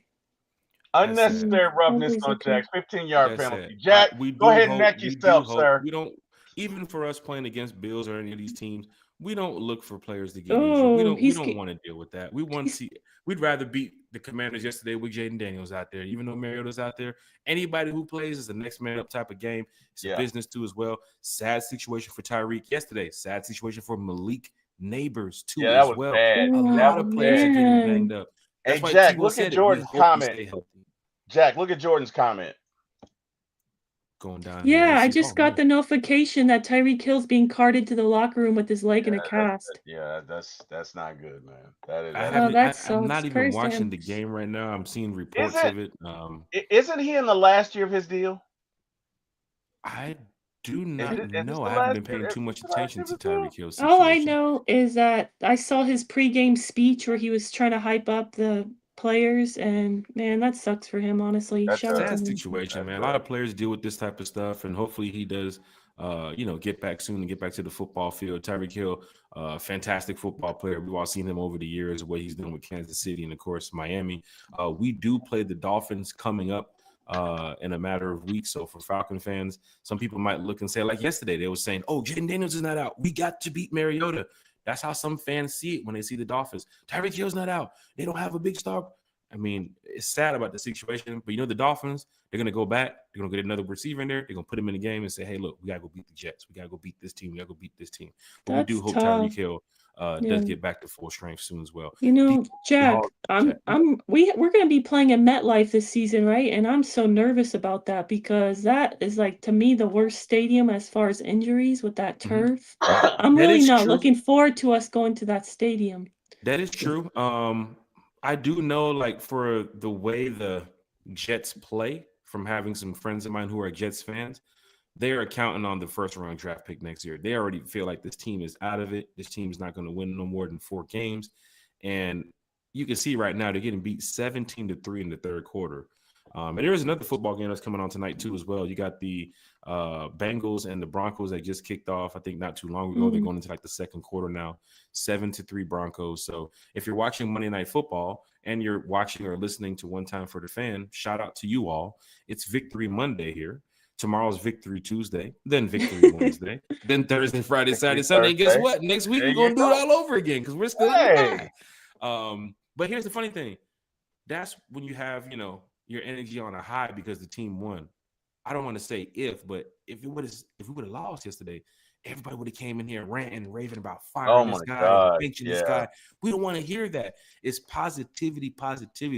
Unnecessary roughness on Jack. 15-yard penalty. Jack, go ahead and neck yourself, sir. We don't, even for us playing against Bills or any of these teams, we don't look for players to get injured. We don't want to deal with that. We'd rather beat the Commanders yesterday with Jaden Daniels out there. Even though Mariota's out there, anybody who plays is the next man up type of game. It's a business too as well. Sad situation for Tyreek yesterday. Sad situation for Malik Neighbors too as well. Bad. A lot of players are getting banged up. That's hey, why Jack, T-Will look at said Jordan's comment. Jack, look at Jordan's comment. Going down. Yeah, I just got the notification that Tyreek Hill's being carted to the locker room with his leg in a cast. That's not good, man. I'm not even watching the game right now. I'm seeing reports of it. Isn't he in the last year of his deal? I do not know. I haven't been paying too much attention to Tyreek Hill's situation. All I know is that I saw his pregame speech where he was trying to hype up the players, and man, that sucks for him, honestly. That's a sad situation, man. A lot of players deal with this type of stuff, and hopefully he does get back soon and get back to the football field. Tyreek Hill, fantastic football player. We've all seen him over the years, what he's done with Kansas City and of course Miami. We do play the Dolphins coming up in a matter of weeks. So for Falcon fans, some people might look and say, like yesterday, they were saying, oh, Jaden Daniels is not out. We got to beat Mariota. That's how some fans see it when they see the Dolphins. Tyreek Hill's not out. They don't have a big star. I mean, it's sad about the situation, but the Dolphins, they're going to go back. They're going to get another receiver in there. They're going to put him in the game and say, hey, look, we got to go beat the Jets. We got to go beat this team. We got to go beat this team. But we do hope Tyreek Hill does get back to full strength soon as well. Jack, we're going to be playing at MetLife this season, right? And I'm so nervous about that because that is, like, to me, the worst stadium as far as injuries with that turf. I'm really not looking forward to us going to that stadium. That is true. I do know, like, for the way the Jets play, from having some friends of mine who are Jets fans, they are counting on the first-round draft pick next year. They already feel like this team is out of it. This team is not going to win no more than 4 games. And you can see right now they're getting beat 17-3 in the third quarter. And there is another football game that's coming on tonight too as well. You got the Bengals and the Broncos that just kicked off, I think not too long ago. They're going into like the second quarter now, 7-3 Broncos. So if you're watching Monday Night Football and you're watching or listening to One Time for the Fan, shout out to you all. It's Victory Monday here. Tomorrow's Victory Tuesday, then Victory Wednesday, then Thursday, Friday, Saturday, Sunday. And guess what? Next week we're going to do it all over again because we're still in the bye. But here's the funny thing. That's when you have, your energy on a high because the team won. I don't want to say but if we would have lost yesterday, everybody would have came in here ranting and raving about fire in the sky and pinch in the sky. We don't want to hear that. It's positivity.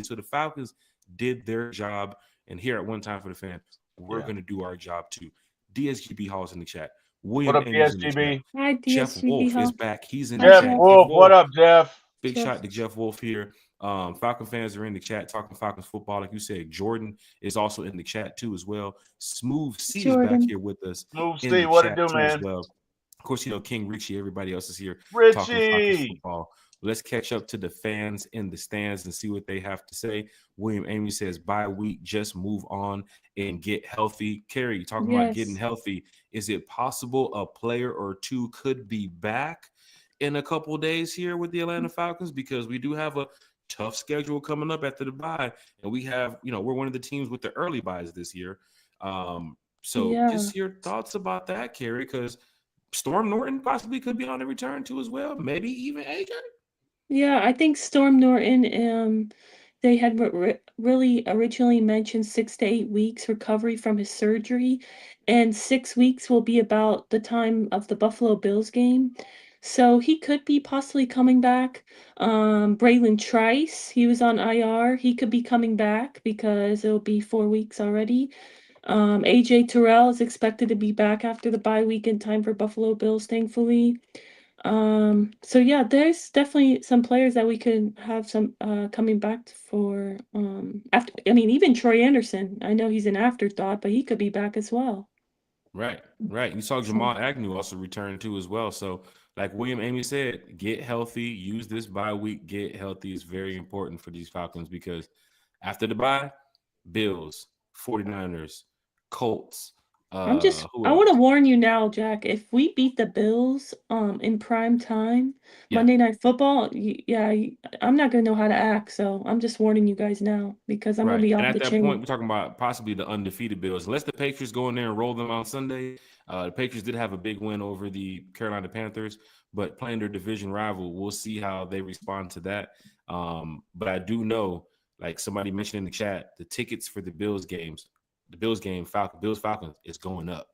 So the Falcons did their job, and here at One Time for the Fan, we're going to do our job too. DSGB Hall's in the chat. William, what up, DSGB? Hi, Jeff Wolf is back. He's in the chat. Jeff Wolf, what up, Jeff? Big shot to Jeff Wolf here. Falcon fans are in the chat talking Falcons football. Like you said, Jordan is also in the chat too as well. Smooth C is back here with us. Smooth C, what it do, man? Well. Of course, King Richie, everybody else is here talking Falcons football. Let's catch up to the fans in the stands and see what they have to say. William Amy says, bye week, just move on and get healthy. Carrie, talking about getting healthy. Is it possible a player or two could be back in a couple days here with the Atlanta Falcons? Because we do have a tough schedule coming up after the bye, and we have, we're one of the teams with the early buys this year. Just your thoughts about that, Carrie, because Storm Norton possibly could be on the return too as well, maybe even AJ. Yeah, I think Storm Norton, they had really originally mentioned 6 to 8 weeks recovery from his surgery, and 6 weeks will be about the time of the Buffalo Bills game. So he could be possibly coming back. Braylon Trice, he was on IR. He could be coming back because it'll be 4 weeks already. AJ Terrell is expected to be back after the bye week in time for Buffalo Bills, thankfully. So yeah, there's definitely some players that we could have some coming back for after. I mean, even Troy Anderson. I know he's an afterthought, but he could be back as well. Right. You saw Jamal Agnew also return too as well. So like William Amy said, get healthy, use this bye week, get healthy is very important for these Falcons because after the bye, Bills, 49ers, Colts. I want to warn you now, Jack. If we beat the Bills in prime time, Monday Night Football, I'm not going to know how to act. So I'm just warning you guys now because I'm going to be off the chain. And at that point, we're talking about possibly the undefeated Bills. Unless the Patriots go in there and roll them on Sunday. The Patriots did have a big win over the Carolina Panthers, but playing their division rival, we'll see how they respond to that. But I do know, like somebody mentioned in the chat, the tickets for the Bills games, the Bills game, Bills Falcons is going up.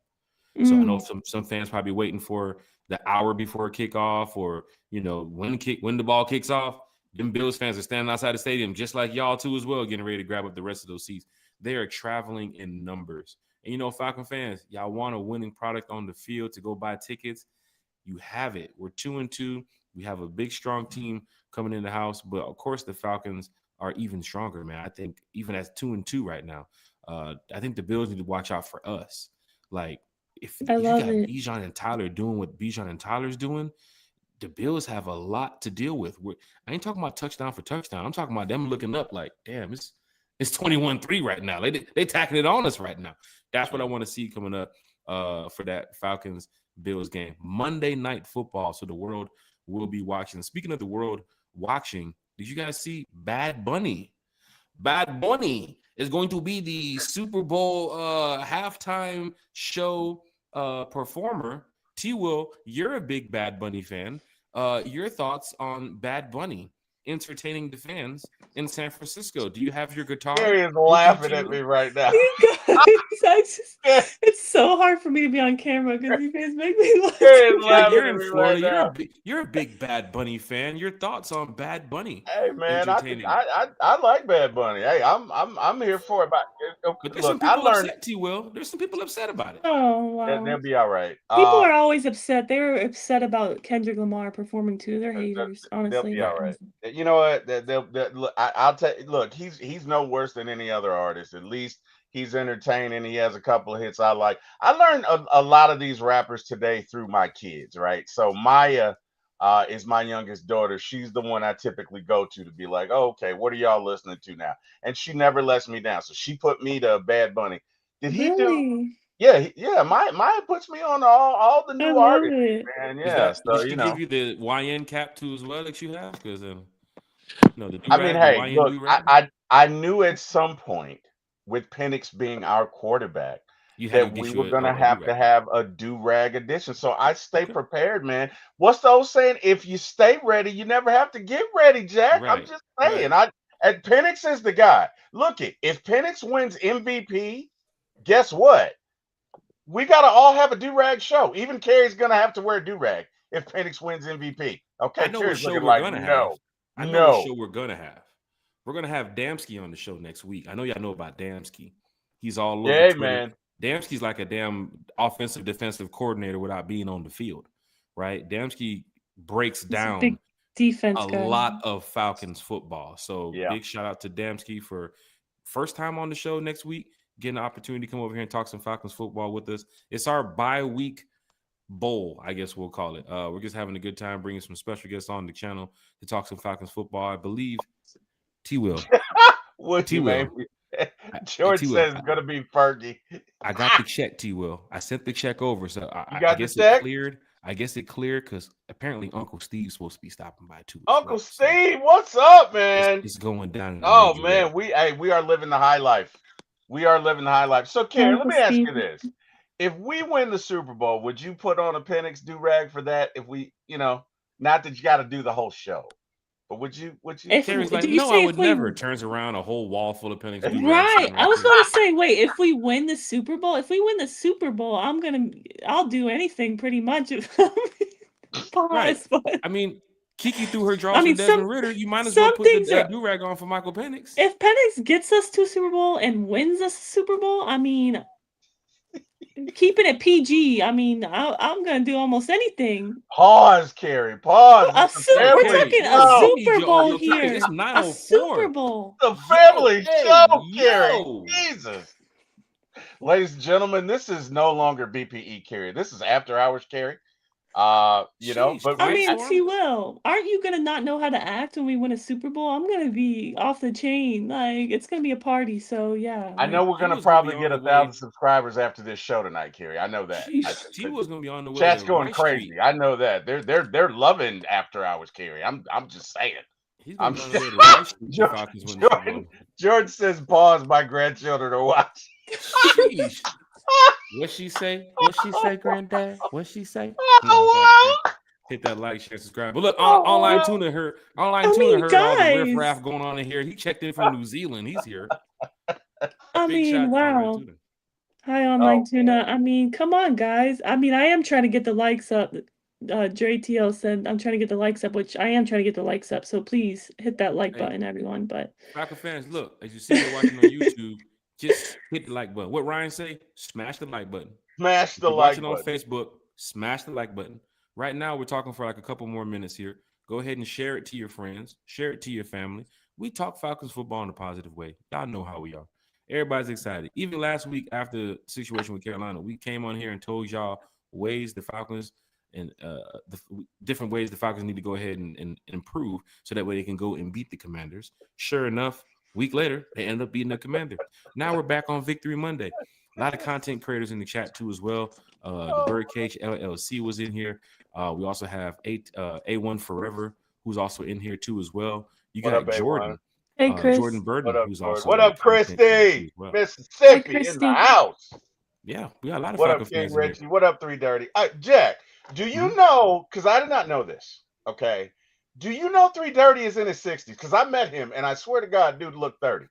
So I know some fans probably waiting for the hour before kickoff or, when the ball kicks off, them Bills fans are standing outside the stadium just like y'all too as well, getting ready to grab up the rest of those seats. They are traveling in numbers. And, Falcon fans, y'all want a winning product on the field to go buy tickets. You have it. We're 2-2. We have a big, strong team coming in the house. But, of course, the Falcons are even stronger, man. I think even at 2-2 right now, I think the Bills need to watch out for us. Like, if you got Bijan and Tyler doing what Bijan and Tyler's doing, the Bills have a lot to deal with. I ain't talking about touchdown for touchdown. I'm talking about them looking up like, damn, it's 21-3 right now. They tacking it on us right now. That's what I want to see coming up for that Falcons-Bills game. Monday Night Football, so the world will be watching. Speaking of the world watching, did you guys see Bad Bunny? Bad Bunny is going to be the Super Bowl halftime show performer. T-Will, you're a big Bad Bunny fan. Your thoughts on Bad Bunny entertaining the fans in San Francisco? Do you have your guitar? Gary is laughing at me right now. It's so hard for me to be on camera because you guys make me laugh. You're in Florida. You're a big Bad Bunny fan. Your thoughts on Bad Bunny? Hey man, I like Bad Bunny. Hey, I'm here for it. But there's some people upset, T-Will. There's some people upset about it. Oh wow. They'll be all right. People are always upset. They're upset about Kendrick Lamar performing too. They're haters, honestly. They'll be all right. You know what? I'll tell you. Look, he's no worse than any other artist. At least he's entertaining. He has a couple of hits I like. I learned a lot of these rappers today through my kids, right? So Maya, is my youngest daughter. She's the one I typically go to be like, oh, okay, what are y'all listening to now? And she never lets me down. So she put me to Bad Bunny. Did he do? Really? Yeah. Maya puts me on all the I new love artists, it. man. Is Yeah. that So did she give you the YN cap too as well that you have? Because the do I mean, rag, the hey, YN look, do rag, I knew at some point with Penix being our quarterback you had to that we get were you gonna a do have to rag. have a do-rag edition. So I stay Okay, prepared, man. What's the old saying? If you stay ready, you never have to get ready, Jack. I'm right, just right. saying. And Penix is the guy. Look it, if Penix wins MVP, guess what? We gotta all have a do-rag show. Even Carrie's gonna have to wear a do-rag if Penix wins MVP. I Okay, know what Carrie's show looking we're like gonna have. no, I know what no. show we're gonna have. We're gonna have Damsky on the show next week. I know y'all know about Damsky. He's all over Yeah, Twitter. man. Damsky's like a damn offensive defensive coordinator without being on the field, right? Damsky breaks He's a down big defense a guy. lot of Falcons football. So Yeah. big shout out to Damsky for first time on the show next week, getting an opportunity to come over here and talk some Falcons football with us. It's our bye week bowl, I guess we'll call it. We're just having a good time bringing some special guests on the channel to talk some Falcons football. I believe T Will. Would T you, man? Will. George T Will. says it's gonna be Fergie. I got the check, T Will. I sent the check over. So You I got the guess it check? cleared. I guess it cleared because apparently Uncle Steve's supposed to be stopping by too as Uncle well. So Steve, what's up, man? it's going down in a Oh major man, way. we are living the high life. We are living the high life. So, Carrie, let Uncle me ask Steve. you this: if we win the Super Bowl, would you put on a Penix do rag for that? If we, not that you got to do the whole show, but would you? If Carrie's like, did you no, I say would if we never. Turns around a whole wall full of Penix do rags right? sitting I right was there. going to say, wait, if we win the Super Bowl, I'll do anything pretty much. Right. Pause, but I mean, Kiki threw her I draws mean, for Desmond Ritter. You might as well some put the things are. do rag on for Michael Penix. If Penix gets us to Super Bowl and wins us Super Bowl, I mean, keeping it PG. I mean, I'm gonna do almost anything. Pause, Carrie. Pause. It's the We're family talking a show. We need Super your Bowl audio time. here. It's A 9:04. Super Bowl. The Yo, family hey, show, Carrie. yo. Jesus. Ladies and gentlemen, this is no longer BPE Carrie. This is After Hours Carrie. Sheesh, But I quiet mean, storm. T. Will, aren't you gonna not know how to act when we win a Super Bowl? I'm gonna be off the chain. Like it's gonna be a party. So yeah, I know like we're T gonna was gonna be probably on get the 1,000 way. subscribers after this show tonight, Carrie. I know that. Sheesh, T was gonna be on the way Chat's to going Rice Street. crazy. I know that. They're loving After Hours, Carrie. I'm just saying. He's gonna I'm be on the way to Rice Street. The Falcons win the Super Bowl. George says pause. My grandchildren are watching. Sheesh. What she say? What she say, Granddad? What she say? Oh, wow. Hit that like, share, subscribe. But look, Oh, online wow. tuna heard mean, all the guys. riffraff going on in here. He checked in from New Zealand. He's here. I Big mean, shot to online wow. tuna. Hi, online Oh, tuna. man. I mean, come on, guys. I mean, I am trying to get the likes up. Dre TL said I'm trying to get the likes up, which I am trying to get the likes up. So please hit that like Hey. button, everyone. But Falcon fans, look, as you see me watching on YouTube, just hit the like button. What Ryan say? Smash the like button. Smash If the you're like watching on button. Facebook, smash the like button. Right now, we're talking for like a couple more minutes here. Go ahead and share it to your friends, share it to your family. We talk Falcons football in a positive way. Y'all know how we are. Everybody's excited. Even last week after the situation with Carolina, we came on here and told y'all ways the Falcons and the different ways the Falcons need to go ahead and improve so that way they can go and beat the Commanders. Sure enough, a week later, they end up beating the Commander. Now we're back on Victory Monday. A lot of content creators in the chat too as well. The Birdcage LLC was in here. We also have A1 Forever, who's also in here too as well. You What got up, A1? Jordan. hey, Chris. Jordan Burden, What up, who's George? also What a up, content creator too Christy? as well. Mississippi in the Christy. house. Yeah, we got a lot of What Falcon up, King fans in here. Richie? What up, 330? Jack, do you know? Because I did not know this. Okay, do you know 330 is in his 60s? Because I met him, and I swear to God, dude looked 30.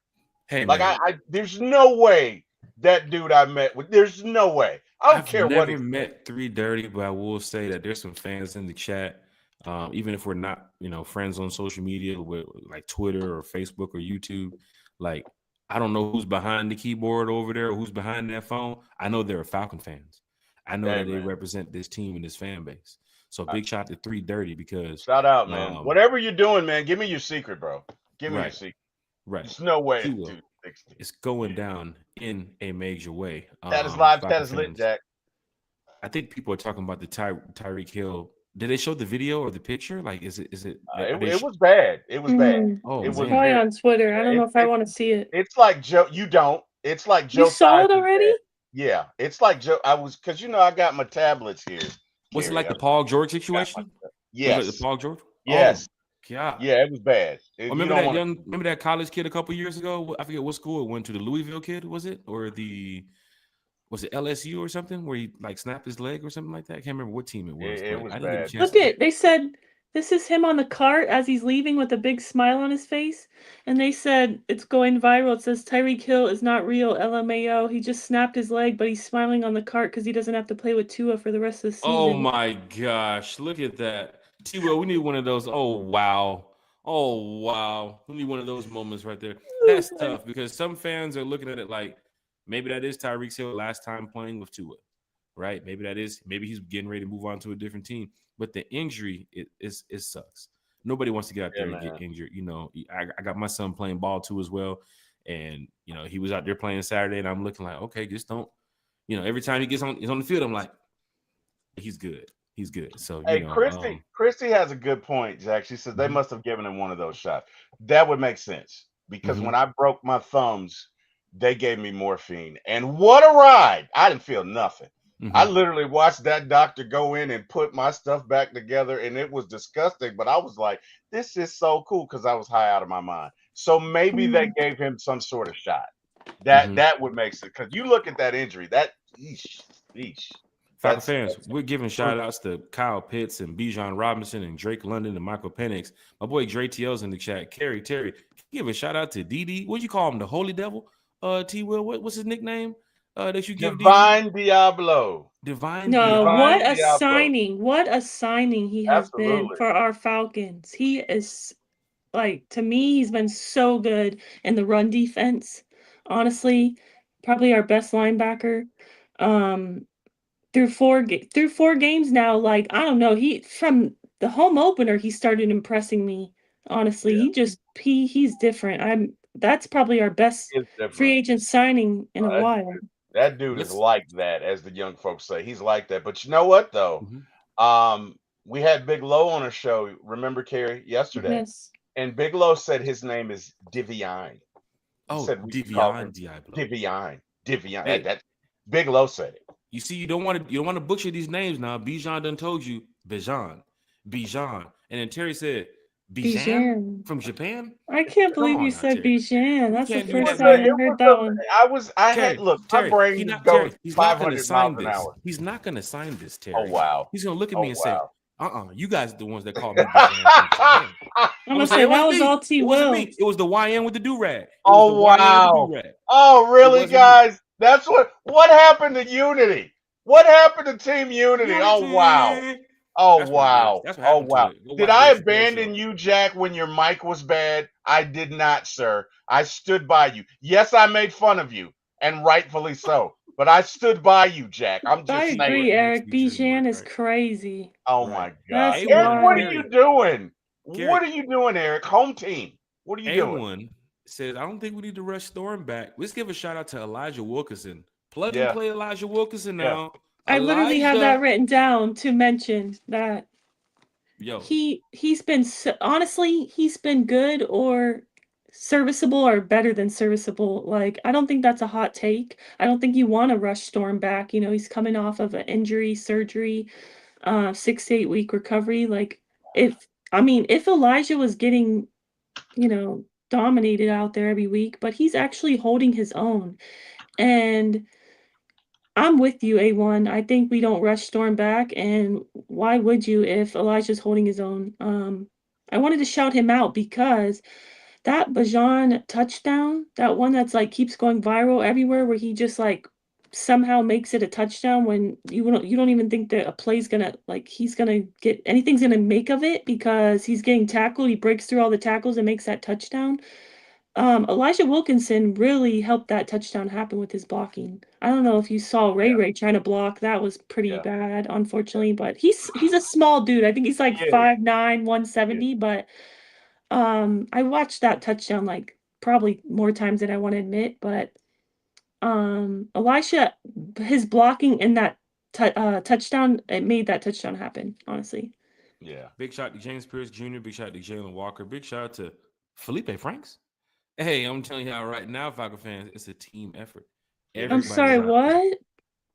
Hey, Like man, I there's no way that dude I met with. There's no way. I don't I've care what he never met 330, but I will say that there's some fans in the chat. Even if we're not, friends on social media, with like Twitter or Facebook or YouTube, like I don't know who's behind the keyboard over there or who's behind that phone. I know they're Falcon fans. I know that they represent this team and this fan base. So big shout to 330 because Shout out, man. Whatever you're doing, man, give me your secret, bro. Give me your secret. Right. There's no way He it's will. 260. It's going down in a major way. That is live. Falcon That is lit, fans, Jack. I think people are talking about the Tyreek Hill Did they show the video or the picture? Like, is it? It was bad. It was bad. Oh It It's was probably man. very. on Twitter. I don't Yeah, know if I want to see it. it's like Joe. You don't. It's like You saw Josiah's it already? dad. Yeah, it's like Joe. Because I got my tablets here. Was it Carrie, like the Paul George situation? Was it like the yes, Paul George? Oh yes, God. yeah. It was bad. Or You remember don't that want to. remember that college kid a couple years ago? I forget what school it went to. The Louisville kid, was it? Or was it LSU or something where he like snapped his leg or something like that? I can't remember what team it was, It but was I didn't get a bad. chance Look to. at, they said this is him on the cart as he's leaving with a big smile on his face. And they said it's going viral. It says Tyreek Hill is not real, LMAO. He just snapped his leg, but he's smiling on the cart because he doesn't have to play with Tua for the rest of the Oh season. my gosh, look at that. T-Will, we need one of those. Oh wow. Oh wow. We need one of those moments right there. That's tough because some fans are looking at it like maybe that is Tyreek Hill last time playing with Tua, right? Maybe he's getting ready to move on to a different team. But the injury it sucks. Nobody wants to get out Yeah, there and get man. injured. I got my son playing ball too as well. And he was out there playing Saturday, and I'm looking like, okay, just don't, every time he's on the field, I'm like, he's good. He's good. So, Hey, Christy has a good point, Jack. She says they must have given him one of those shots. That would make sense because when I broke my thumbs, they gave me morphine, and what a ride! I didn't feel nothing. I literally watched that doctor go in and put my stuff back together, and it was disgusting. But I was like, "This is so cool" because I was high out of my mind. So maybe they gave him some sort of shot. That would make sense because you look at that injury. That eesh. Falcon fans, we're giving shout outs to Kyle Pitts and Bijan Robinson and Drake London and Michael Penix. My boy Dre TL's in the chat. Terry, give a shout out to DD. What do you call him? The Holy Devil? T Will, what's his nickname? That you give Divine Diablo. Divine No, Diablo. what a Diablo. signing. What a signing he has been Absolutely. for our Falcons. He is, like, to me, he's been so good in the run defense. Honestly, probably our best linebacker. Through four games now, like, I don't know, he from the home opener, he started impressing me. Honestly, he's different. That's probably our best It's free different. agent signing in a while. That dude is like that, as the young folks say. He's like that. But you know what though? We had Big Low on a show, remember, Carrie, yesterday. Yes. And Big Low said his name is Divine. He said we should call him Divine. Hey. That Big Low said it. You see, you don't want to butcher these names now. Bijan done told you Bijan. And then Terry said Bijan from Japan. I can't believe you said Bijan. That's the first time I heard that one. My brain goes 500 miles an hour. He's not going to sign this, Terry. Oh, wow. He's going to look at me and say, you guys are the ones that called me Bijan. I'm going to say, that was all T. Will. It was the YN with the do-rag. Oh, wow. Oh, really, guys? That's what happened to Unity? What happened to Team Unity? Oh, wow. Oh, wow. Oh, wow. Did I abandon you, Jack, when your mic was bad? I did not, sir. I stood by you. Yes, I made fun of you, and rightfully so. But I stood by you, Jack. I'm just saying. I agree, Eric. Bijan is crazy. Oh, my God. Eric, what are you doing? What are you doing, Eric? Home team. What are you doing? A1 says, I don't think we need to rush Storm back. Let's give a shout out to Elijah Wilkinson. Plug and play Elijah Wilkinson now. I literally have that written down to mention that. Yo, he's been honestly, he's been good or serviceable or better than serviceable. Like, I don't think that's a hot take. I don't think you want to rush Storm back. He's coming off of an injury, surgery, 6 to 8 week recovery. Like, if Elijah was getting, dominated out there every week, but he's actually holding his own. And I'm with you, A1. I think we don't rush Storm back, and why would you if Elijah's holding his own? I wanted to shout him out because that Bijan touchdown, that one that's like keeps going viral everywhere, where he just like somehow makes it a touchdown when you don't even think that a play's gonna, like, he's gonna get anything's gonna make of it because he's getting tackled. He breaks through all the tackles and makes that touchdown. Elijah Wilkinson really helped that touchdown happen with his blocking. I don't know if you saw Ray trying to block. That was pretty bad, unfortunately. But he's a small dude. I think he's like 5'9", 170. But I watched that touchdown like probably more times than I want to admit. But Elisha, his blocking in that touchdown, it made that touchdown happen, honestly. Yeah. Big shout out to James Pierce Jr., big shout out to Jalen Walker, big shout out to Felipe Franks. Hey, I'm telling you how right now, Falcon fans, it's a team effort. I'm Everybody's sorry, out there. what?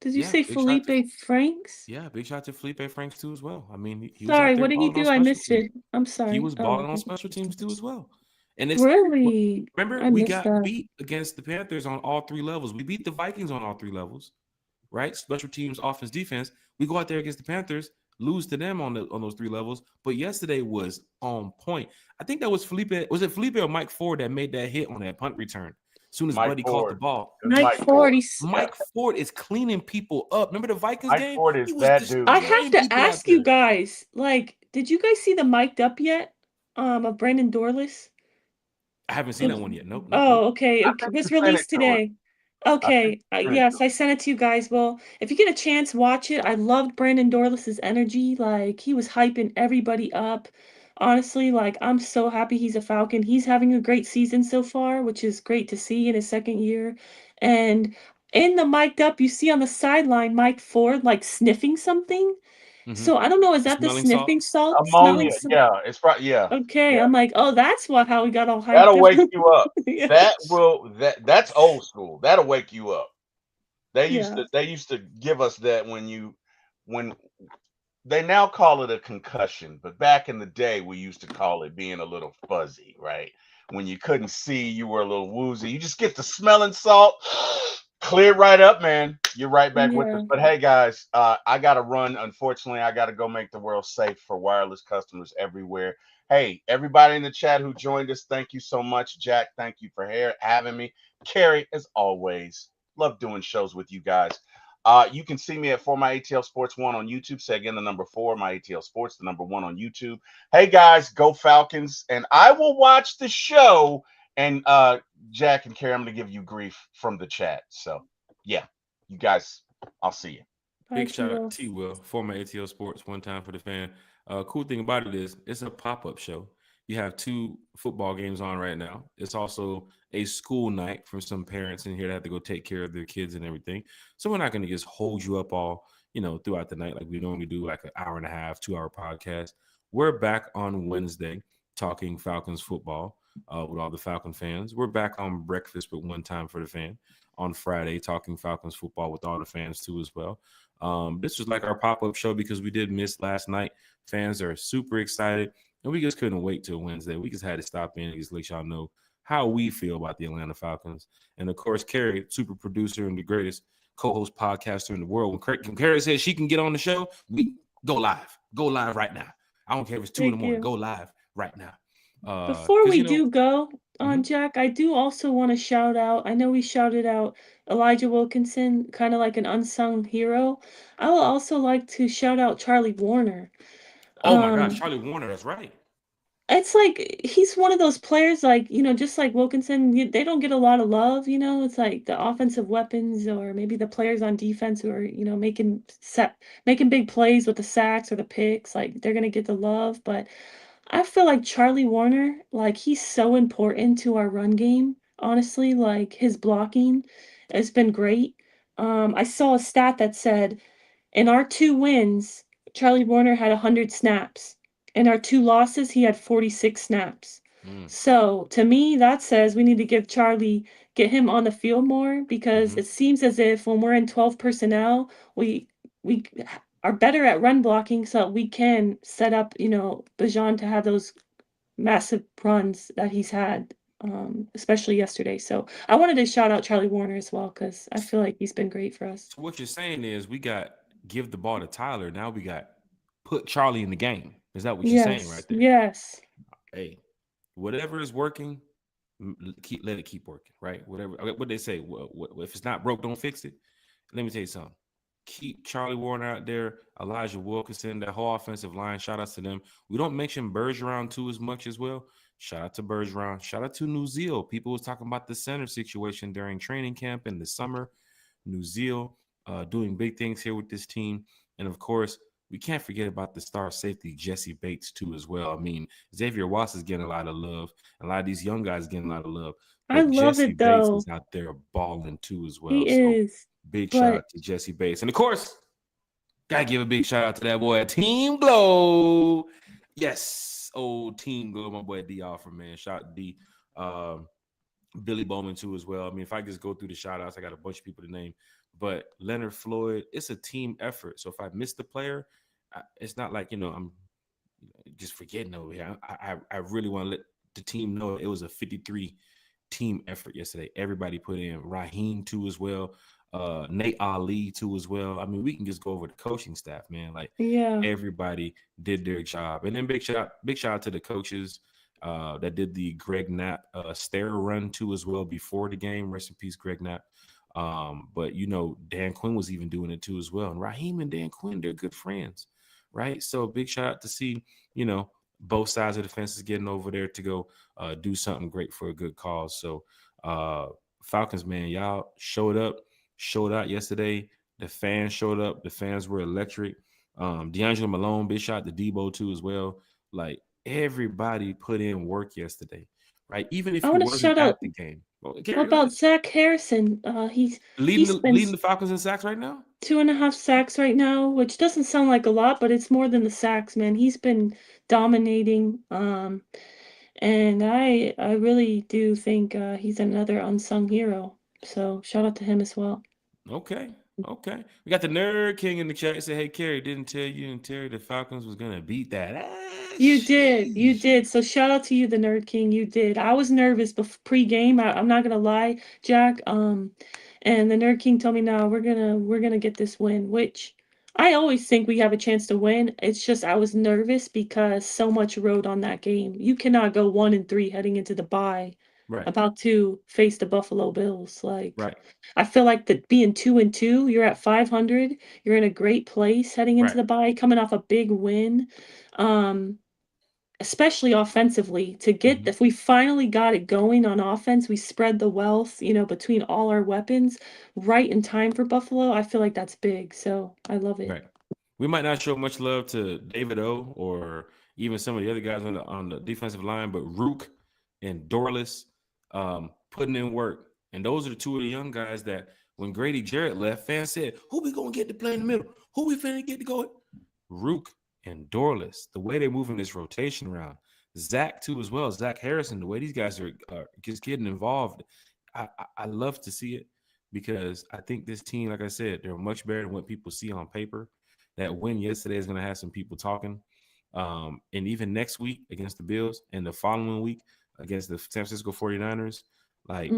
Did you Yeah, say big shout out to Felipe Franks? big shout out to Felipe Franks too as well. I mean, he was out Sorry, there what did he balling on do? I special missed teams. it. I'm He sorry. was Oh, balling on okay. special teams too as well. And it's Really? remember I we missed got that. beat against the Panthers on all three levels. We beat the Vikings on all three levels, right? Special teams, offense, defense. We go out there against the Panthers, lose to them on those three levels. But yesterday was on point. I think that was Felipe. Was it Felipe or Mike Ford that made that hit on that punt return? As soon as Mike Buddy caught the Ford. ball, It was Mike Mike Ford. Ford, Yeah. Mike Ford is cleaning people up. Remember the Vikings Mike game? Ford He is was that dude, I man. have destroying to people out ask you there. guys, like, did you guys see the mic'd up yet? Of Brandon Dorless? I haven't seen Did that one yet. Nope, nope, Oh, nope. okay. I It think you was sent it released to us. today. I think Okay. you sent it to Yes, us. I sent it to you guys. Well, if you get a chance, watch it. I loved Brandon Dorless's energy. Like, he was hyping everybody up. Honestly, like, I'm so happy he's a Falcon. He's having a great season so far, which is great to see in his second year. And in the mic'd up, you see on the sideline Mike Ford like sniffing something. Mm-hmm. So I don't know, is The that the smelling salt. sniffing salt? Smelling Ammonia. some? Yeah, it's right. Yeah, Okay, yeah. I'm like, oh, that's what how we got all hyped That'll wake up. you up. Yeah. That's old school. That'll wake you up. Yeah. They used to give us that when they now call it a concussion, but back in the day we used to call it being a little fuzzy, right? When you couldn't see, you were a little woozy. You just get the smelling salt, clear right up, man. You're right back with us. Yeah. But hey, guys, I got to run. Unfortunately, I got to go make the world safe for wireless customers everywhere. Hey, everybody in the chat who joined us, thank you so much. Jack, thank you for having me. Carrie, as always, love doing shows with you guys. You can see me at For My ATL Sports 1 on YouTube. Say again the number 4, My ATL Sports, the number 1 on YouTube. Hey, guys, go Falcons. And I will watch the show. And Jack and Carrie, I'm going to give you grief from the chat. So, yeah, you guys, I'll see you. Bye, Big T. shout out Will. to T Will, former ATL Sports, one time for the fan. Cool thing about it is it's a pop-up show. You have 2 football games on right now. It's also a school night for some parents in here that have to go take care of their kids and everything. So we're not going to just hold you up all, throughout the night like we normally do, like an hour and a half, 2-hour podcast. We're back on Wednesday talking Falcons football with all the Falcon fans. We're back on Breakfast with One Time for the Fan on Friday talking Falcons football with all the fans too as well. This was like our pop-up show because we did miss last night. Fans are super excited, and we just couldn't wait till Wednesday. We just had to stop in and just let y'all know how we feel about the Atlanta Falcons. And of course, Carrie, super producer and the greatest co-host podcaster in the world. When Carrie says she can get on the show, we go live. Go live right now. I don't care if it's 2 in the Thank morning. you. Go live right now. Before Because we do go on, mhm. Jack, I do also want to shout out. I know we shouted out Elijah Wilkinson, kind of like an unsung hero. I would also like to shout out Charlie Warner. Oh my gosh, Um, Charlie Warner, that's right. it's like he's one of those players, like, just like Wilkinson, they don't get a lot of love, It's like the offensive weapons or maybe the players on defense who are, making big plays with the sacks or the picks, like they're gonna get the love. But I feel like Charlie Warner, like he's so important to our run game. Honestly, like his blocking has been great. I saw a stat that said in our 2 wins, Charlie Warner had 100 snaps. In our 2 losses, he had 46 snaps. Mm, So, to me, that says we need to get him on the field more because mm-hmm. it seems as if when we're in 12 personnel, we are better at run blocking so that we can set up, Bajan to have those massive runs that he's had, especially yesterday. So, I wanted to shout out Charlie Warner as well because I feel like he's been great for us. So what you're saying is we got give the ball to Tyler. Now we got put Charlie in the game. Is that what you're saying Yes, right there? yes. Hey, whatever is working, let it keep working, right? Whatever. What they say, if it's not broke, don't fix it. Let me tell you something. Keep Charlie Warner out there, Elijah Wilkinson, that whole offensive line. Shout outs to them. We don't mention Bergeron too as much as well. Shout out to Bergeron. Shout out to New Zeal. People was talking about the center situation during training camp in the summer. New Zeal doing big things here with this team. And of course, we can't forget about the star safety, Jesse Bates, too, as well. I mean, Xavier Watts is getting a lot of love. A lot of these young guys getting a lot of love. I But love Jesse it Bates though. is out there balling, too, as well. He So is. big shout But out to Jesse Bates. And of course, Gotta give a big shout out to that boy, Team Glow. Yes, old Team Glow, my boy D Offer, man. Shout out to D. Billy Bowman too as well. I mean, if I just go through the shout outs, I got a bunch of people to name. But Leonard Floyd, it's a team effort. So if I miss the player, it's not like, I'm just forgetting over here. I really want to let the team know it was a 53 team effort yesterday. Everybody put in. Raheem too as well. Nate Ali too as well. I mean, we can just go over the coaching staff, man. Like Yeah. everybody did their job. And then big shout out to the coaches that did the Greg Knapp stair run too as well before the game. Rest in peace, Greg Knapp. But Dan Quinn was even doing it too as well. And Raheem and Dan Quinn, they're good friends, right? So big shout out to see, both sides of the fence is getting over there to go do something great for a good cause. So Falcons, man, y'all showed out yesterday. The fans showed up. The fans were electric. D'Angelo Malone, big shout out to Debo too as well. Like everybody put in work yesterday, right? Even if I you want to wasn't shout at out. the game. Well, How Gary, go about ahead. Zach Harrison? He's Leading spent the Falcons in sacks right now. 2.5 sacks right now, which doesn't sound like a lot, but it's more than the sacks, man. He's been dominating. And I really do think he's another unsung hero. So shout out to him as well. Okay. We got the Nerd King in the chat. He said, "Hey, Kerry, didn't tell you and Terry the Falcons was gonna beat that." You Sheesh. did. So shout out to you, the Nerd King. You did. I was nervous pre-game. I'm not gonna lie, Jack. And the Nerd King told me, "No, we're gonna get this win." Which I always think we have a chance to win. It's just I was nervous because so much rode on that game. You cannot go 1-3 heading into the bye, Right. about to face the Buffalo Bills. Like Right. I feel like that being 2-2, you're at 500. You're in a great place heading into Right. the bye, coming off a big win. Um, Especially offensively, to get if we finally got it going on offense, we spread the wealth, between all our weapons right in time for Buffalo. I feel like that's big, so I love it. Right. We might not show much love to David O or even some of the other guys on the defensive line, but Rook and Dorless putting in work. And those are the two of the young guys that when Grady Jarrett left, fans said, "Who we gonna get to play in the middle? Who we finna get to go?" Rook and Dorless, the way they're moving this rotation around. Zach too as well. Zach Harrison, the way these guys are just getting involved. I love to see it because I think this team, like I said, they're much better than what people see on paper. That win yesterday is going to have some people talking. And even next week against the Bills and the following week against the San Francisco 49ers, like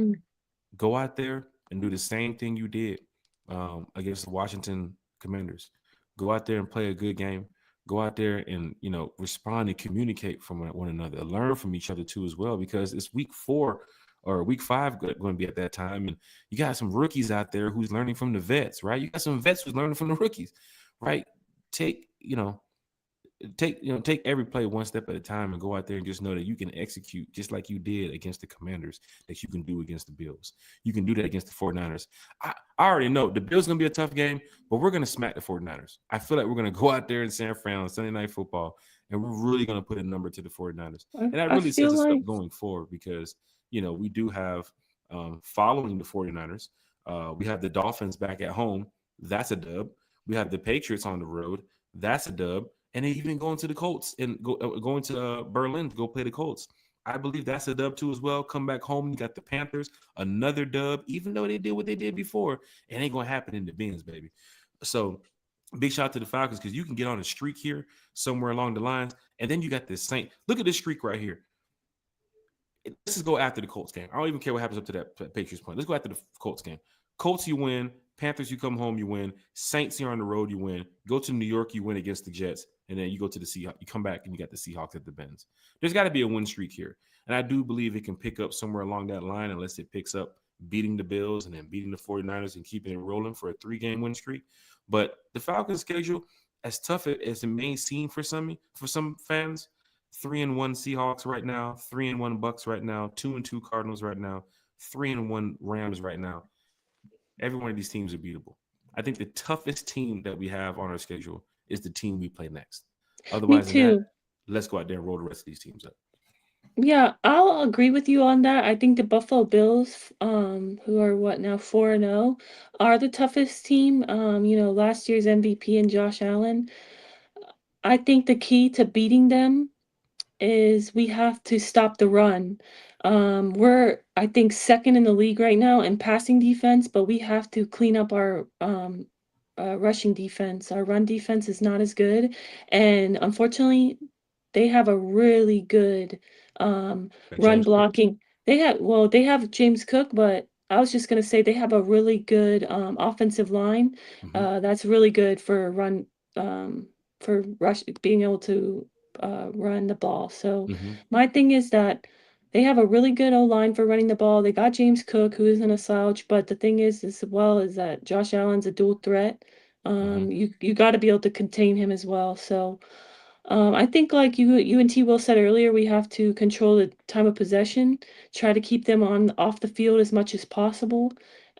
go out there and do the same thing you did against the Washington Commanders. Go out there and play a good game. Go out there and, respond and communicate from one another. Learn from each other too as well, because it's week 4 or week 5 going to be at that time. And you got some rookies out there who's learning from the vets, right? You got some vets who's learning from the rookies, right? Take every play one step at a time and go out there and just know that you can execute just like you did against the Commanders, that you can do against the Bills. You can do that against the 49ers. I already know the Bills going to be a tough game, but we're going to smack the 49ers. I feel like we're going to go out there in San Fran on Sunday Night Football, and we're really going to put a number to the 49ers. And that I really feel sets us like up going forward because, we do have following the 49ers. We have the Dolphins back at home. That's a dub. We have the Patriots on the road. That's a dub. And then even going to the Colts and going to Berlin to go play the Colts. I believe that's a dub too as well. Come back home, you got the Panthers, another dub. Even though they did what they did before, it ain't gonna happen in the bins, baby. So big shout out to the Falcons because you can get on a streak here somewhere along the lines, and then you got this Saint. Look at this streak right here. Let's just go after the Colts game. I don't even care what happens up to that Patriots point. Let's go after the Colts game. Colts, you win. Panthers, you come home, you win. Saints, you're on the road, you win. Go to New York, you win against the Jets. And then you go to the Seahawks. You come back and you got the Seahawks at the Benz. There's got to be a win streak here. And I do believe it can pick up somewhere along that line unless it picks up beating the Bills and then beating the 49ers and keeping it rolling for a 3-game win streak. But the Falcons schedule, as tough as it may seem for some fans, 3-1 Seahawks right now, 3-1 Bucks right now, 2-2 Cardinals right now, 3-1 Rams right now. Every one of these teams are beatable. I think the toughest team that we have on our schedule is the team we play next. Otherwise than that, let's go out there and roll the rest of these teams up. Yeah, I'll agree with you on that. I think the Buffalo Bills, who are what now 4-0, are the toughest team. Last year's MVP and Josh Allen. I think the key to beating them is we have to stop the run. We're, I think, second in the league right now in passing defense, but we have to clean up our rushing defense. Our run defense is not as good, and unfortunately, they have a really good run James Cook. blocking. They have James Cook, but I was just gonna say they have a really good offensive line. Hmm. That's really good for run for rush being able to run the ball. So Hmm. my thing is that they have a really good O line for running the ball. They got James Cook, who isn't a slouch, but the thing is as well is that Josh Allen's a dual threat. Hmm. You got to be able to contain him as well. So I think like you and T Will said earlier, we have to control the time of possession, try to keep them on off the field as much as possible.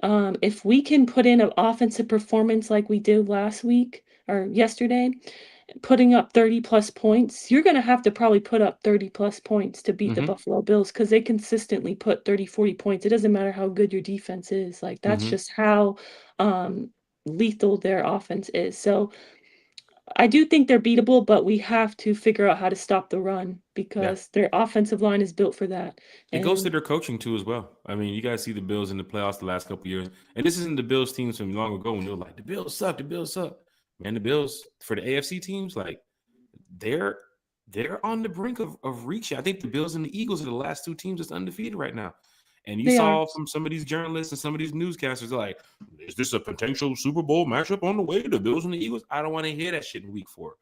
If we can put in an offensive performance like we did last week or yesterday, putting up 30 plus points, you're going to have to probably put up 30 plus points to beat the Hmm. Buffalo Bills because they consistently put 30, 40 points. It doesn't matter how good your defense is. Like that's Hmm. just how um, lethal their offense is. So I do think they're beatable, but we have to figure out how to stop the run Yeah. because their offensive line is built for that. It goes to And their coaching too as well. I mean, you guys see the Bills in the playoffs the last couple of years, and this isn't the Bills teams from long ago when they were like the Bills suck, the Bills suck. Man, the Bills for the AFC teams, like they're they're on the brink of reaching. I think the Bills and the Eagles are the last two teams that's undefeated right now. And you they are. saw from some of these journalists and some of these newscasters like, is this a potential Super Bowl matchup on the way? The Bills and the Eagles? I don't want to hear that shit in week 4.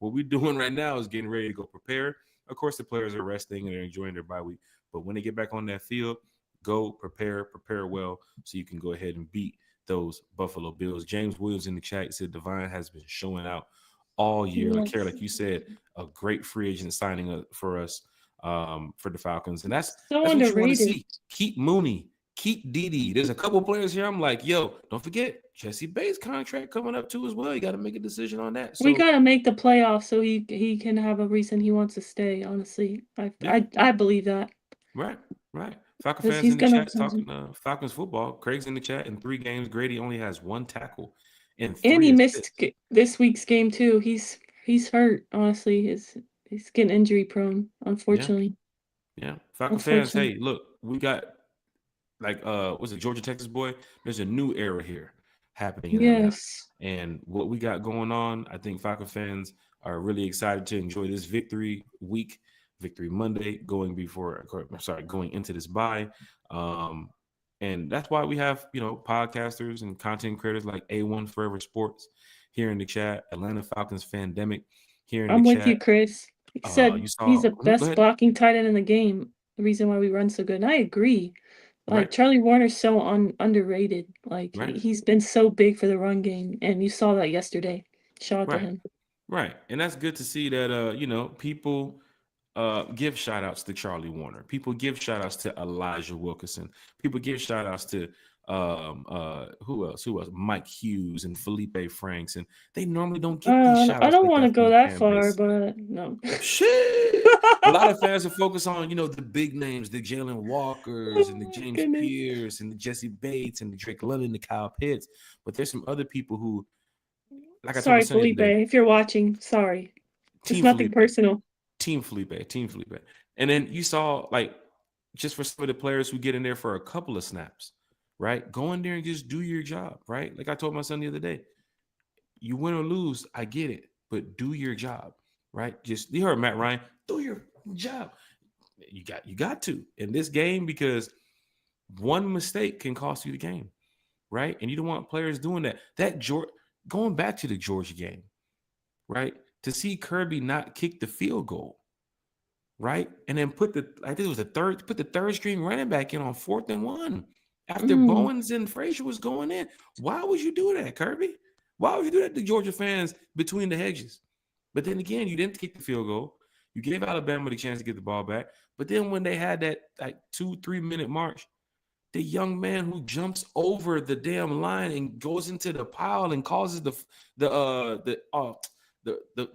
What we're doing right now is getting ready to go prepare. Of course, the players are resting and they're enjoying their bye week. But when they get back on that field, go prepare well so you can go ahead and beat those Buffalo Bills. James Williams in the chat said Divine has been showing out all year. Like Kara, Yes. like you said, a great free agent signing for us for the Falcons, and So that's what you want to underrated. see. Keep Mooney, keep Didi. There's a couple players here. I'm like, yo, don't forget Jesse Bates contract coming up too as well. You got to make a decision on that. We So gotta make the playoffs so he can have a reason he wants to stay. Honestly, I yeah, I, I believe that right, right. Falcon because fans he's in the gonna. chat talking Falcons football. Craig's in the chat. In 3 games, Grady only has 1 tackle and And three he missed assists. this week's game too. He's hurt. Honestly, he's getting injury prone. Yeah, Unfortunately, yeah. Falcon fans, unfortunately. hey, look, we got like was it Georgia Texas boy? There's a new era here happening in Atlanta. Yes. And what we got going on, I think Falcon fans are really excited to enjoy this victory week, victory Monday, going into this bye. Um, and that's why we have, podcasters and content creators like A1 Forever Sports here in the chat, Atlanta Falcons Fandemic here in the I'm with you, chat. Chris. He said You he's saw, the go best ahead. blocking tight end in the game. The reason why we run so good. And I agree. Right, Like Charlie Warner's so underrated. Like right, he's been so big for the run game, and you saw that yesterday. Shout out to right. him. Right. And that's good to see that people give shout outs to Charlie Warner. People give shout outs to Elijah Wilkinson. People give shout outs to who else? Who else? Mike Hughes and Felipe Franks. And they normally don't get these shout I outs don't like want to that from go the that fan far, base. but no. Shit. A lot of fans are focused on, the big names, the Jalen Walkers Oh and the my James goodness. Pierce and the Jesse Bates and the Drake London, the Kyle Pitts. But there's some other people who, like I told my Sorry, son the other Felipe, day, if you're watching, sorry. It's Team nothing Felipe. personal. Team Felipe. And then you saw like just for some of the players who get in there for a couple of snaps, right? Go in there and just do your job, right? Like I told my son the other day, you win or lose, I get it, but do your job, right? Just you heard Matt Ryan, do your job. You got to in this game because one mistake can cost you the game, right? And you don't want players doing that. Going back to the Georgia game, right? To see Kirby not kick the field goal, right? And then I think it was put the third string running back in on 4th and 1 after Mm, Bowens and Frazier was going in. Why would you do that, Kirby? Why would you do that to Georgia fans between the hedges? But then again, you didn't kick the field goal. You gave Alabama the chance to get the ball back. But then when they had that like 2-3 minute march, the young man who jumps over the damn line and goes into the pile and causes the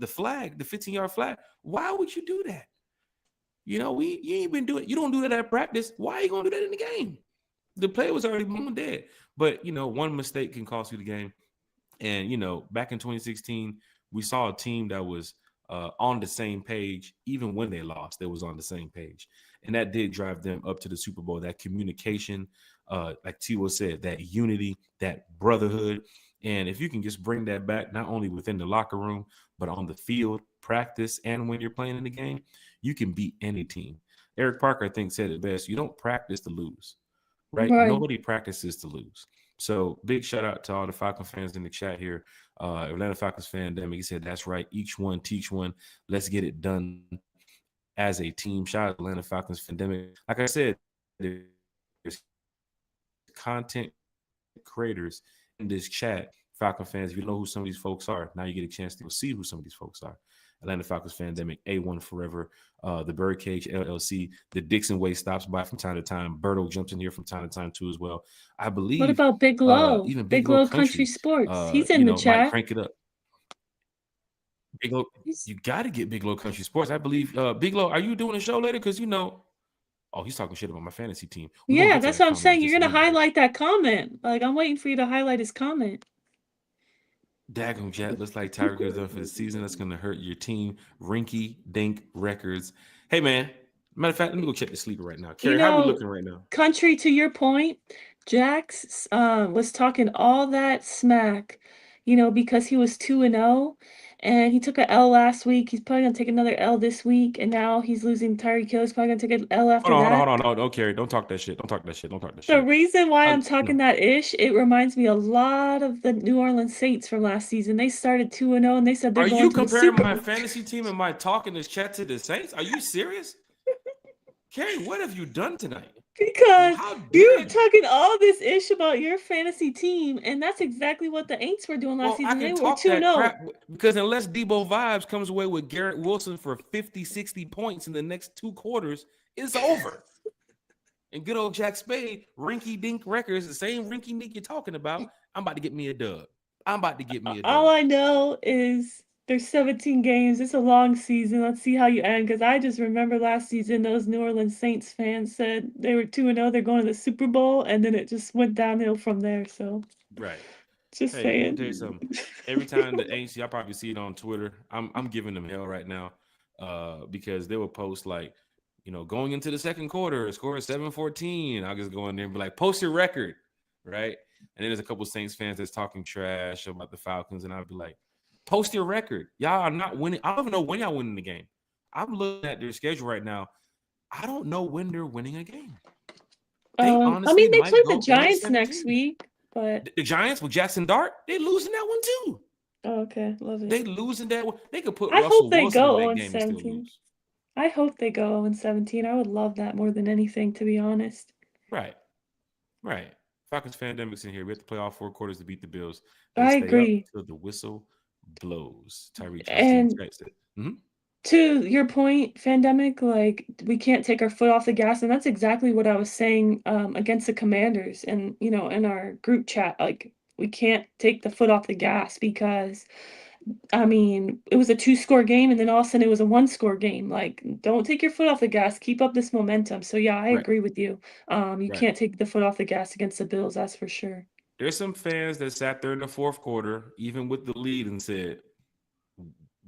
flag, the 15-yard flag. Why would you do that? You ain't been doing. You don't do that at practice. Why are you gonna do that in the game? The play was already blown dead. But one mistake can cost you the game. And back in 2016, we saw a team that was on the same page. Even when they lost, they was on the same page, and that did drive them up to the Super Bowl. That communication, like T.O. said, that unity, that brotherhood. And if you can just bring that back, not only within the locker room, but on the field, practice, and when you're playing in the game, you can beat any team. Eric Parker, I think, said it best. You don't practice to lose, right? Nobody practices to lose. So big shout out to all the Falcon fans in the chat here. Atlanta Falcons Fandemic, he said, that's right. Each one, teach one. Let's get it done as a team. Shout out to Atlanta Falcons Fandemic. Like I said, there's content creators in this chat. Falcon fans, if you know who some of these folks are, now you get a chance to see who some of these folks are. Atlanta Falcons Fandemic, A1 Forever, the Birdcage LLC, the Dixon Way stops by from time to time. Berto jumps in here from time to time too as well. I believe. What about Big Low? Even Big Low Country Sports. He's in the chat. Might crank it up. Big Low, you got to get Big Low Country Sports. I believe. Big Low, are you doing a show later? Because oh, he's talking shit about my fantasy team. Yeah, that's what I'm saying. You're gonna highlight that comment. Like, I'm waiting for you to highlight his comment. Daggum Jet looks like Tyreek is done for the season. That's going to hurt your team. Rinky Dink Records. Hey, man. Matter of fact, let me go check the sleeper right now. Carrie, how are we looking right now? Country, to your point, Jax was talking all that smack, because he was 2-0, and he took an L last week. He's probably going to take another L this week, and now he's losing Tyreek Hill. He's probably going to take an L after that. Hold on. Don't, Carrie. Don't talk that shit. Don't talk that shit. The reason why I'm talking that ish, it reminds me a lot of the New Orleans Saints from last season. They started 2-0, and they said they're going to the Super Bowl. Are you comparing my fantasy team and my talk in this chat to the Saints? Are you serious? Carrie, what have you done tonight? Because you were talking all this ish about your fantasy team, and that's exactly what the Aints were doing last season. They were 2-0. Because unless Debo Vibes comes away with Garrett Wilson for 50, 60 points in the next 2 quarters, it's over. And good old Jack Spade, Rinky Dink Records, the same Rinky Dink you're talking about, I'm about to get me a dub. All I know is there's 17 games. It's a long season. Let's see how you end. Because I just remember last season, those New Orleans Saints fans said they were 2-0. They're going to the Super Bowl, and then it just went downhill from there. So, right. Just saying. I'll tell you something. Every time the Aints, y'all probably see it on Twitter. I'm giving them hell right now, because they will post like, going into the second quarter, scoring 7-14. I'll just go in there and be like, post your record, right? And then there's a couple of Saints fans that's talking trash about the Falcons, and I'll be like, post your record. Y'all are not winning. I don't even know when y'all winning the game. I'm looking at their schedule right now. I don't know when they're winning a game. They play the Giants next week, but the Giants with Jackson Dart, they losing that one too. Oh, okay, love it. They losing that one. They could put. I Russell hope they Wilson go in that game 0-17. I hope they go 0-17. I would love that more than anything, to be honest. Right. Falcons Fandemic's in here. We have to play all 4 quarters to beat the Bills. I agree. Until the whistle blows. Tyreek. And to your point, Fandemic, like, we can't take our foot off the gas, and that's exactly what I was saying against the Commanders, and in our group chat, like, we can't take the foot off the gas because, I mean, it was a 2-score game, and then all of a sudden it was a 1-score game. Like, don't take your foot off the gas. Keep up this momentum. So yeah, I agree with you. You can't take the foot off the gas against the Bills. That's for sure. There's some fans that sat there in the 4th quarter, even with the lead, and said,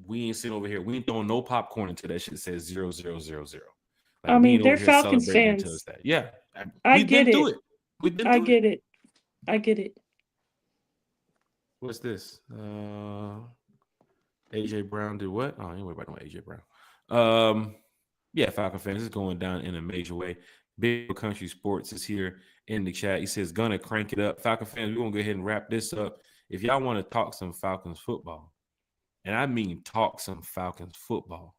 we ain't sitting over here. We ain't throwing no popcorn into that shit that says 0-0-0-0. Like, I mean, they're Falcons fans. Yeah. I get it. I get it. I get it. What's this? AJ Brown did what? Oh, anyway, about AJ Brown. Yeah, Falcon fans, is going down in a major way. Big Country Sports is here in the chat. He says, gonna crank it up. Falcon fans, we're gonna go ahead and wrap this up. If y'all want to talk some Falcons football, and I mean talk some Falcons football,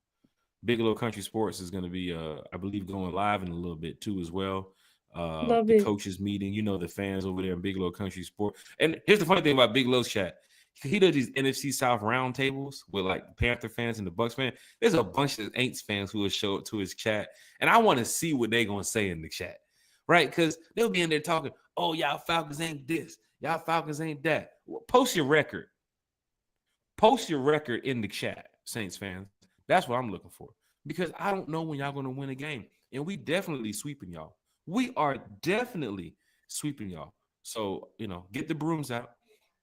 Bigelow Country Sports is going to be, I believe, going live in a little bit too as well. The coaches meeting, the fans over there in Bigelow Country Sport. And here's the funny thing about Bigelow's chat. He does these NFC South roundtables with like Panther fans and the Bucks fans. There's a bunch of Aints fans who will show up to his chat, and I want to see what they're going to say in the chat, right? Because they'll be in there talking, oh, y'all Falcons ain't this. Y'all Falcons ain't that. Well, post your record. Post your record in the chat, Saints fans. That's what I'm looking for. because I don't know when y'all going to win a game. And we definitely sweeping y'all. We are definitely sweeping y'all. So, get the brooms out.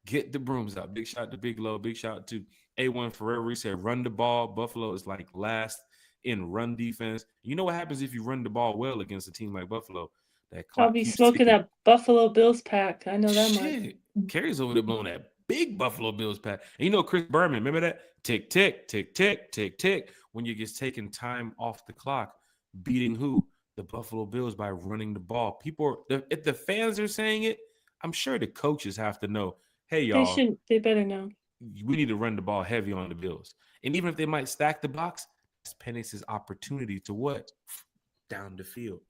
Get the brooms out. Big shout to Big Low. Big shout to A1 Forever. He said, run the ball. Buffalo is like last in run defense. You know what happens if you run the ball well against a team like Buffalo? That I'll clock be keeps smoking ticking. that Buffalo Bills pack. I know that much. Shit. Carrie's over there blowing that big Buffalo Bills pack. And Chris Berman, remember that? Tick, tick, tick, tick, tick, tick. When you get taking time off the clock, beating who? The Buffalo Bills by running the ball. If the fans are saying it, I'm sure the coaches have to know, hey, y'all, They better know. we need to run the ball heavy on the Bills. And even if they might stack the box, it's Penix's opportunity to what? Down the field.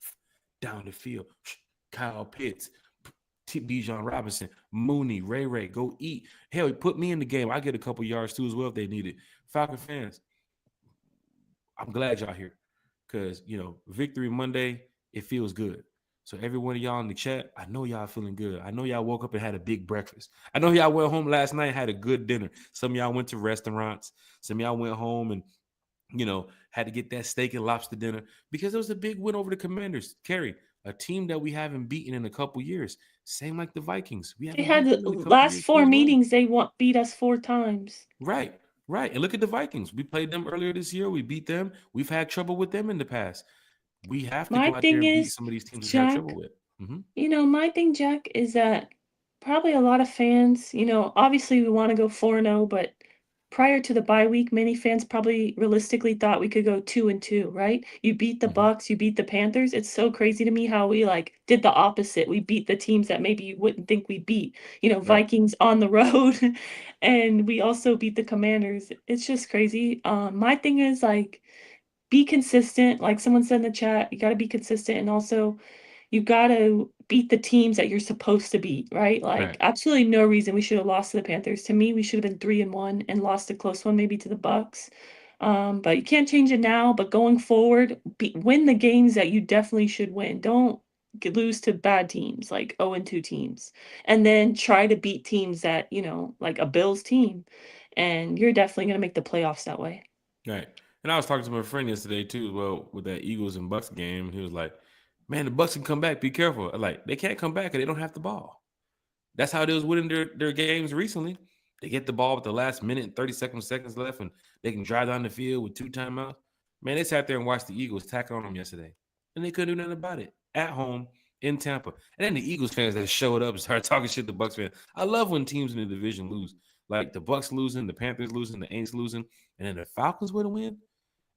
Kyle Pitts, Bijan Robinson, Mooney, Ray, go eat. Hell, put me in the game. I get a couple yards too as well if they need it. Falcon fans, I'm glad y'all here because, Victory Monday, it feels good. So every one of y'all in the chat, I know y'all feeling good. I know y'all woke up and had a big breakfast. I know y'all went home last night and had a good dinner. Some of y'all went to restaurants. Some of y'all went home and, had to get that steak and lobster dinner because it was a big win over the Commanders. Kerry, a team that we haven't beaten in a couple years. Same like the Vikings. We They haven't had beat the them in a couple last years too 4 as well. meetings. They beat us 4 times. Right. And look at the Vikings. We played them earlier this year. We beat them. We've had trouble with them in the past. We have to My go out there thing and beat is, some of these teams we've had Jack, trouble with. my thing, Jack, is that probably a lot of fans, obviously we want to go 4-0, but prior to the bye week, many fans probably realistically thought we could go 2-2, right? You beat the Bucks, you beat the Panthers. It's so crazy to me how we did the opposite. We beat the teams that maybe you wouldn't think we beat. Right. Vikings on the road, and we also beat the Commanders. It's just crazy. My thing is be consistent. Like someone said in the chat, you got to be consistent, and also you got to beat the teams that you're supposed to beat, right? Right. Absolutely no reason we should have lost to the Panthers. To me, we should have been 3-1 and lost a close one, maybe to the Bucks. But you can't change it now. But going forward, win the games that you definitely should win. Don't lose to bad teams like 0-2 teams, and then try to beat teams that like a Bills team, and you're definitely gonna make the playoffs that way. Right. And I was talking to my friend yesterday too, as well, with that Eagles and Bucks game. And he was like, man, the Bucks can come back. Be careful. They can't come back because they don't have the ball. That's how it was winning their games recently. They get the ball with the last minute and 30 seconds left, and they can drive down the field with 2 timeouts. Man, they sat there and watched the Eagles tackle on them yesterday, and they couldn't do nothing about it at home in Tampa. And then the Eagles fans that showed up and started talking shit to Bucks fans. I love when teams in the division lose. Like the Bucks losing, the Panthers losing, the Aints losing, and then the Falcons would win.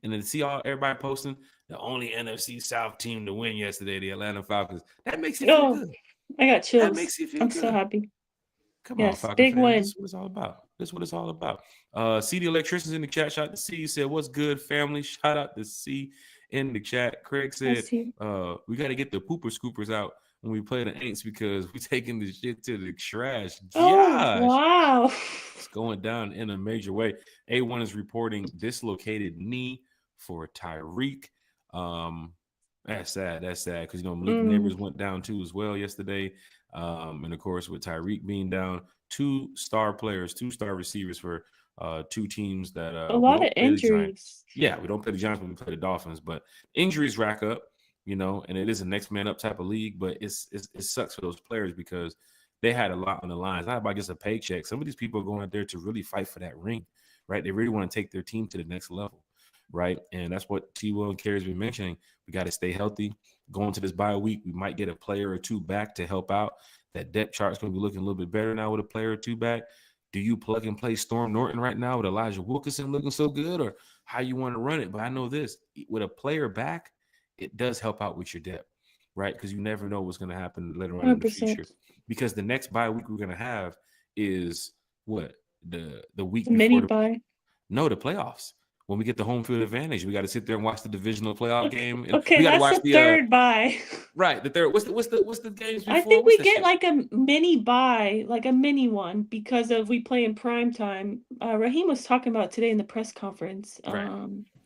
And then see everybody posting the only NFC South team to win yesterday, the Atlanta Falcons. That makes you feel good. I got chills. That makes you feel I'm good. so happy. Come Yes, on, Falcon big fans. win. This is what it's all about. This is what it's all about. C, the electrician's in the chat. Shout out to C. He said, what's good, family? Shout out to C in the chat. Craig said, we got to get the pooper scoopers out when we play the Aints because we taking the shit to the trash. Oh, wow. It's going down in a major way. A1 is reporting dislocated knee for Tyreek. That's sad. Because Malik Neighbors went down too as well yesterday. And of course, with Tyreek being down, 2 star players, 2 star receivers for 2 teams that a lot of injuries. Yeah, we don't play the Giants, but we play the Dolphins. But injuries rack up, and it is a next man up type of league. But it sucks for those players because they had a lot on the line. It's not about just a paycheck. Some of these people are going out there to really fight for that ring, right? They really want to take their team to the next level, right? And that's what T-Will and Carrie's been mentioning. We got to stay healthy. Going to this bye week, we might get a player or 2 back to help out. That depth chart is going to be looking a little bit better now with a player or 2 back. Do you plug and play Storm Norton right now with Elijah Wilkinson looking so good, or how you want to run it? But I know this, with a player back, it does help out with your depth, right? Because you never know what's going to happen later on 100%. In the future. Because the next bye week we're going to have is what? The week before mini bye? No, the playoffs. When we get the home field advantage, we got to sit there and watch the divisional playoff game. And okay, we got to watch the third bye. Right, the third. What's the games before? I think we get like a mini bye, like a mini one, because of we play in prime time. Raheem was talking about today in the press conference,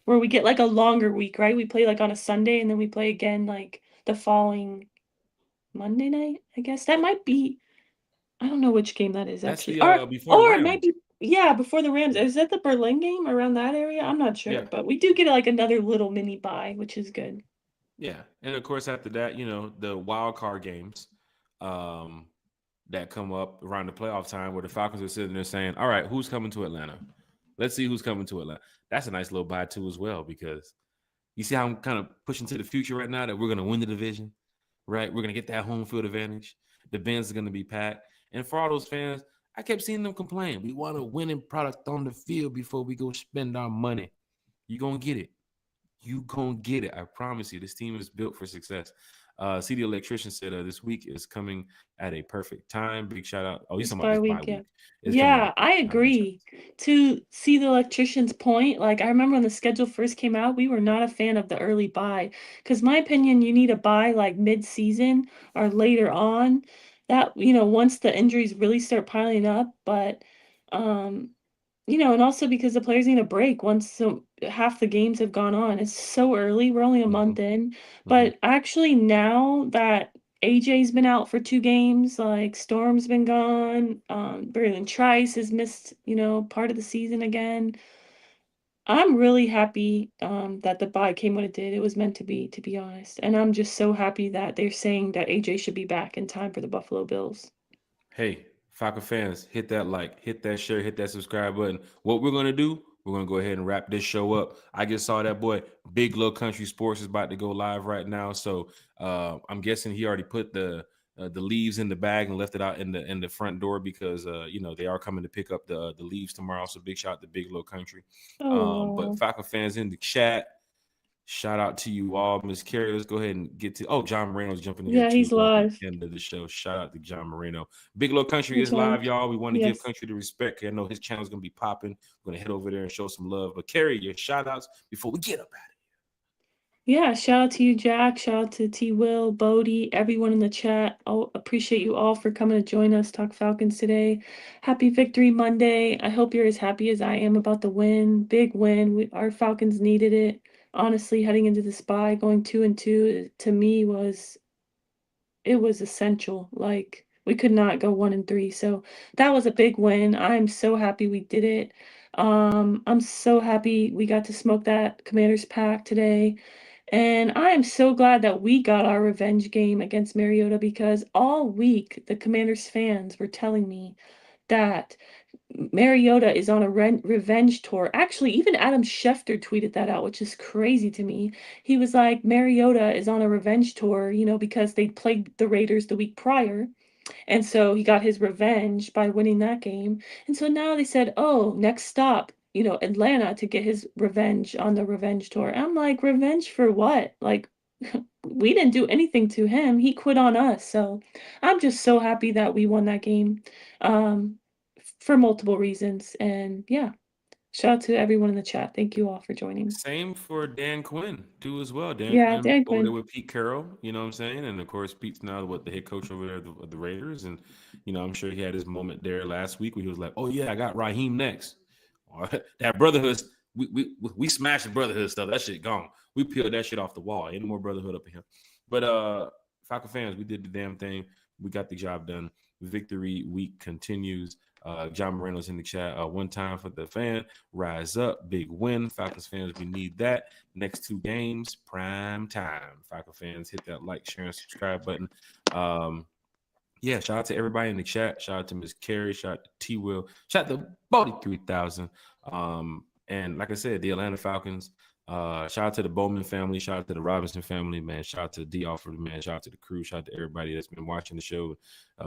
where we get like a longer week, right? We play like on a Sunday, and then we play again like the following Monday night. I guess that might be. I don't know which game that is actually. That's before the Rams. Yeah, before the Rams. Is that the Berlin game around that area? I'm not sure, Yeah. but we do get like another little mini bye, which is good. Yeah, and of course after that, the wild card games um, that come up around the playoff time, where the Falcons are sitting there saying, "All right, who's coming to Atlanta? Let's see who's coming to Atlanta." That's a nice little bye too, as well, because you see how I'm kind of pushing to the future right now that we're going to win the division, right? We're going to get that home field advantage. The Benz are going to be packed, and for all those fans, I kept seeing them complain. We want a winning product on the field before we go spend our money. You're gonna get it. You gonna get it. I promise you. This team is built for success. CD Electrician said this week is coming at a perfect time. Big shout out. Oh, he's This talking about bye this week, bye yeah. week. It's coming at a Yeah, I perfect time. Big shout out. agree. To see the electrician's point, like I remember when the schedule first came out, we were not a fan of the early bye. Because my opinion, you need a bye like mid-season or later on. That, once the injuries really start piling up. But um, and also because the players need a break once half the games have gone on. It's so early. We're only a Mm-hmm. month in. Mm-hmm. But actually, now that AJ's been out for 2 games, like Storm's been gone, Braylon Trice has missed, part of the season again. I'm really happy that the bye came when it did. It was meant to be honest. And I'm just so happy that they're saying that AJ should be back in time for the Buffalo Bills. Hey, Falcon fans, hit that like, hit that share, hit that subscribe button. What we're gonna do, we're gonna go ahead and wrap this show up. I just saw that boy Big Low Country Sports is about to go live right now, so I'm guessing he already put the leaves in the bag and left it out in the front door because they are coming to pick up the leaves tomorrow. So big shout out to Big Low Country. Oh, But wow. Falcon fans in the chat, shout out to you all. Miss Carrie, let's go ahead and get to. Oh, John Moreno's jumping in here Yeah, too he's as well at the live. end of the show. Shout out to John Moreno. Big Low Country Hey, is live, John. y'all. We want to give Yes. Country the respect. I know his channel's going to be popping. We're going to head over there and show some love. But Carrie, your shout outs before we get up out of Yeah, shout out to you, Jack. Shout out to T Will, Bodie, everyone in the chat. Oh, appreciate you all for coming to join us, talk Falcons today. Happy Victory Monday. I hope you're as happy as I am about the win. Big win. Our Falcons needed it. Honestly, heading into the spy, going 2-2 to me was essential. Like we could not go 1-3. So that was a big win. I'm so happy we did it. I'm so happy we got to smoke that Commanders pack today. And I am so glad that we got our revenge game against Mariota because all week the Commanders fans were telling me that Mariota is on a revenge tour. Actually, even Adam Schefter tweeted that out, which is crazy to me. He was like, Mariota is on a revenge tour, because they played the Raiders the week prior. And so he got his revenge by winning that game. And so now they said, oh, next stop, Atlanta to get his revenge on the revenge tour. I'm like, revenge for what? Like, we didn't do anything to him. He quit on us. So I'm just so happy that we won that game for multiple reasons. And yeah, shout out to everyone in the chat. Thank you all for joining. Same for Dan Quinn, too, as well. Dan Yeah, Quinn Dan over there Quinn. with Pete Carroll, you know what I'm saying? And of course, Pete's now the head coach over there of the Raiders. And, I'm sure he had his moment there last week where he was like, oh, yeah, I got Raheem next. That brotherhood, we smashed the brotherhood stuff. That shit gone. We peeled that shit off the wall. Ain't no more brotherhood up in here. But Falcon fans, we did the damn thing. We got the job done. Victory week continues. John Moreno's in the chat. One time for the fan. Rise up. Big win. Falcons fans, we need that. Next 2 games, prime time. Falcon fans, hit that like, share, and subscribe button. Yeah, shout out to everybody in the chat. Shout out to Miss Carrie. Shout out to T Will. Shout out to Bodie 3000. And like I said, the Atlanta Falcons. Shout out to the Bowman family. Shout out to the Robinson family, man. Shout out to D Alford, man. Shout out to the crew. Shout out to everybody that's been watching the show,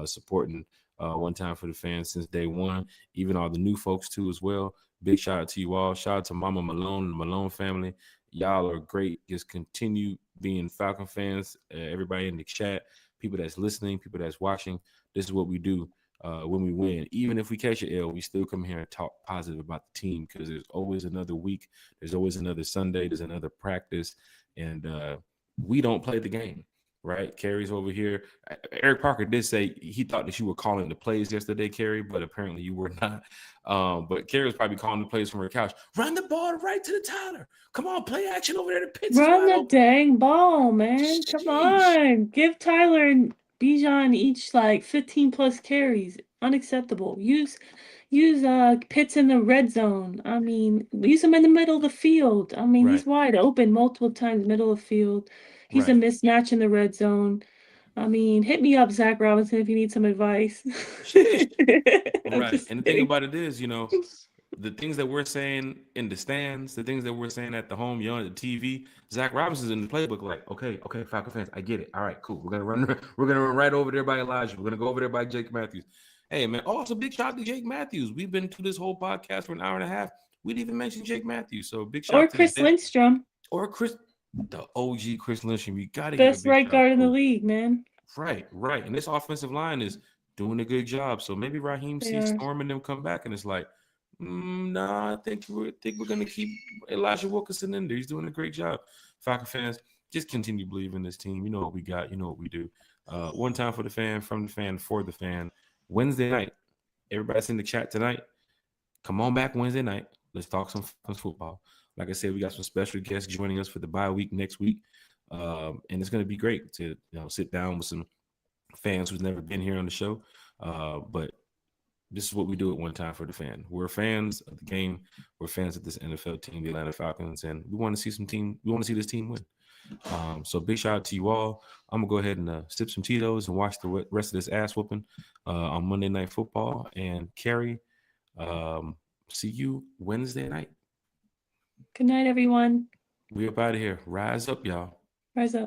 supporting one time for the fans since day one. Even all the new folks too as well. Big shout out to you all. Shout out to Mama Malone and the Malone family. Y'all are great. Just continue being Falcon fans. Everybody in the chat, people that's listening, people that's watching. This is what we do when we win. Even if we catch an L, we still come here and talk positive about the team because there's always another week. There's always another Sunday. There's another practice. And we don't play the game, right? Carrie's over here. Eric Parker did say he thought that you were calling the plays yesterday, Carrie, but apparently you were not. But Carrie was probably calling the plays from her couch. Run the ball right to the Tyler. Come on, play action over there. The pitch is Run wide the open. dang ball, man. Come Sheesh. on. Give Tyler and Bijan each like 15 plus carries. Unacceptable. Use Pitts in the red zone. I mean, use him in the middle of the field. I mean, he's Right. wide open multiple times, middle of the field. He's a Right. mismatch in the red zone. I mean, hit me up, Zach Robinson, if you need some advice. Sheesh. I'm Right. just And the thing kidding. about it is, the things that we're saying in the stands, the things that we're saying at the home, on the TV, Zach Robinson's in the playbook. Like, okay, Falcon fans, I get it. All right, cool. We're gonna run. We're gonna run right over there by Elijah. We're gonna go over there by Jake Matthews. Hey man, also big shout out to Jake Matthews. We've been to this whole podcast for an hour and a half. We didn't even mention Jake Matthews. So big shout Or out to the Chris Lindstrom, or Chris, the OG Chris Lyncham. You got to give a best big right shout out guard in the to league, man. Right. And this offensive line is doing a good job. So maybe Raheem They sees are. Storm and them come back, and it's like, nah, I think we're gonna keep Elijah Wilkinson in there. He's doing a great job. Falcon fans, just continue believing in this team. You know what we got. You know what we do. One time for the fan, from the fan, for the fan. Wednesday night. Everybody's in the chat tonight. Come on back Wednesday night. Let's talk some football. Like I said, we got some special guests joining us for the bye week next week. And it's going to be great to sit down with some fans who's never been here on the show. But this is what we do at One Time for the Fan. We're fans of the game. We're fans of this NFL team, the Atlanta Falcons, and we want to see We want to see this team win. So big shout out to you all. I'm gonna go ahead and sip some Tito's and watch the rest of this ass whooping on Monday Night Football. And Carrie, see you Wednesday night. Good night, everyone. We up out of here. Rise up, y'all. Rise up.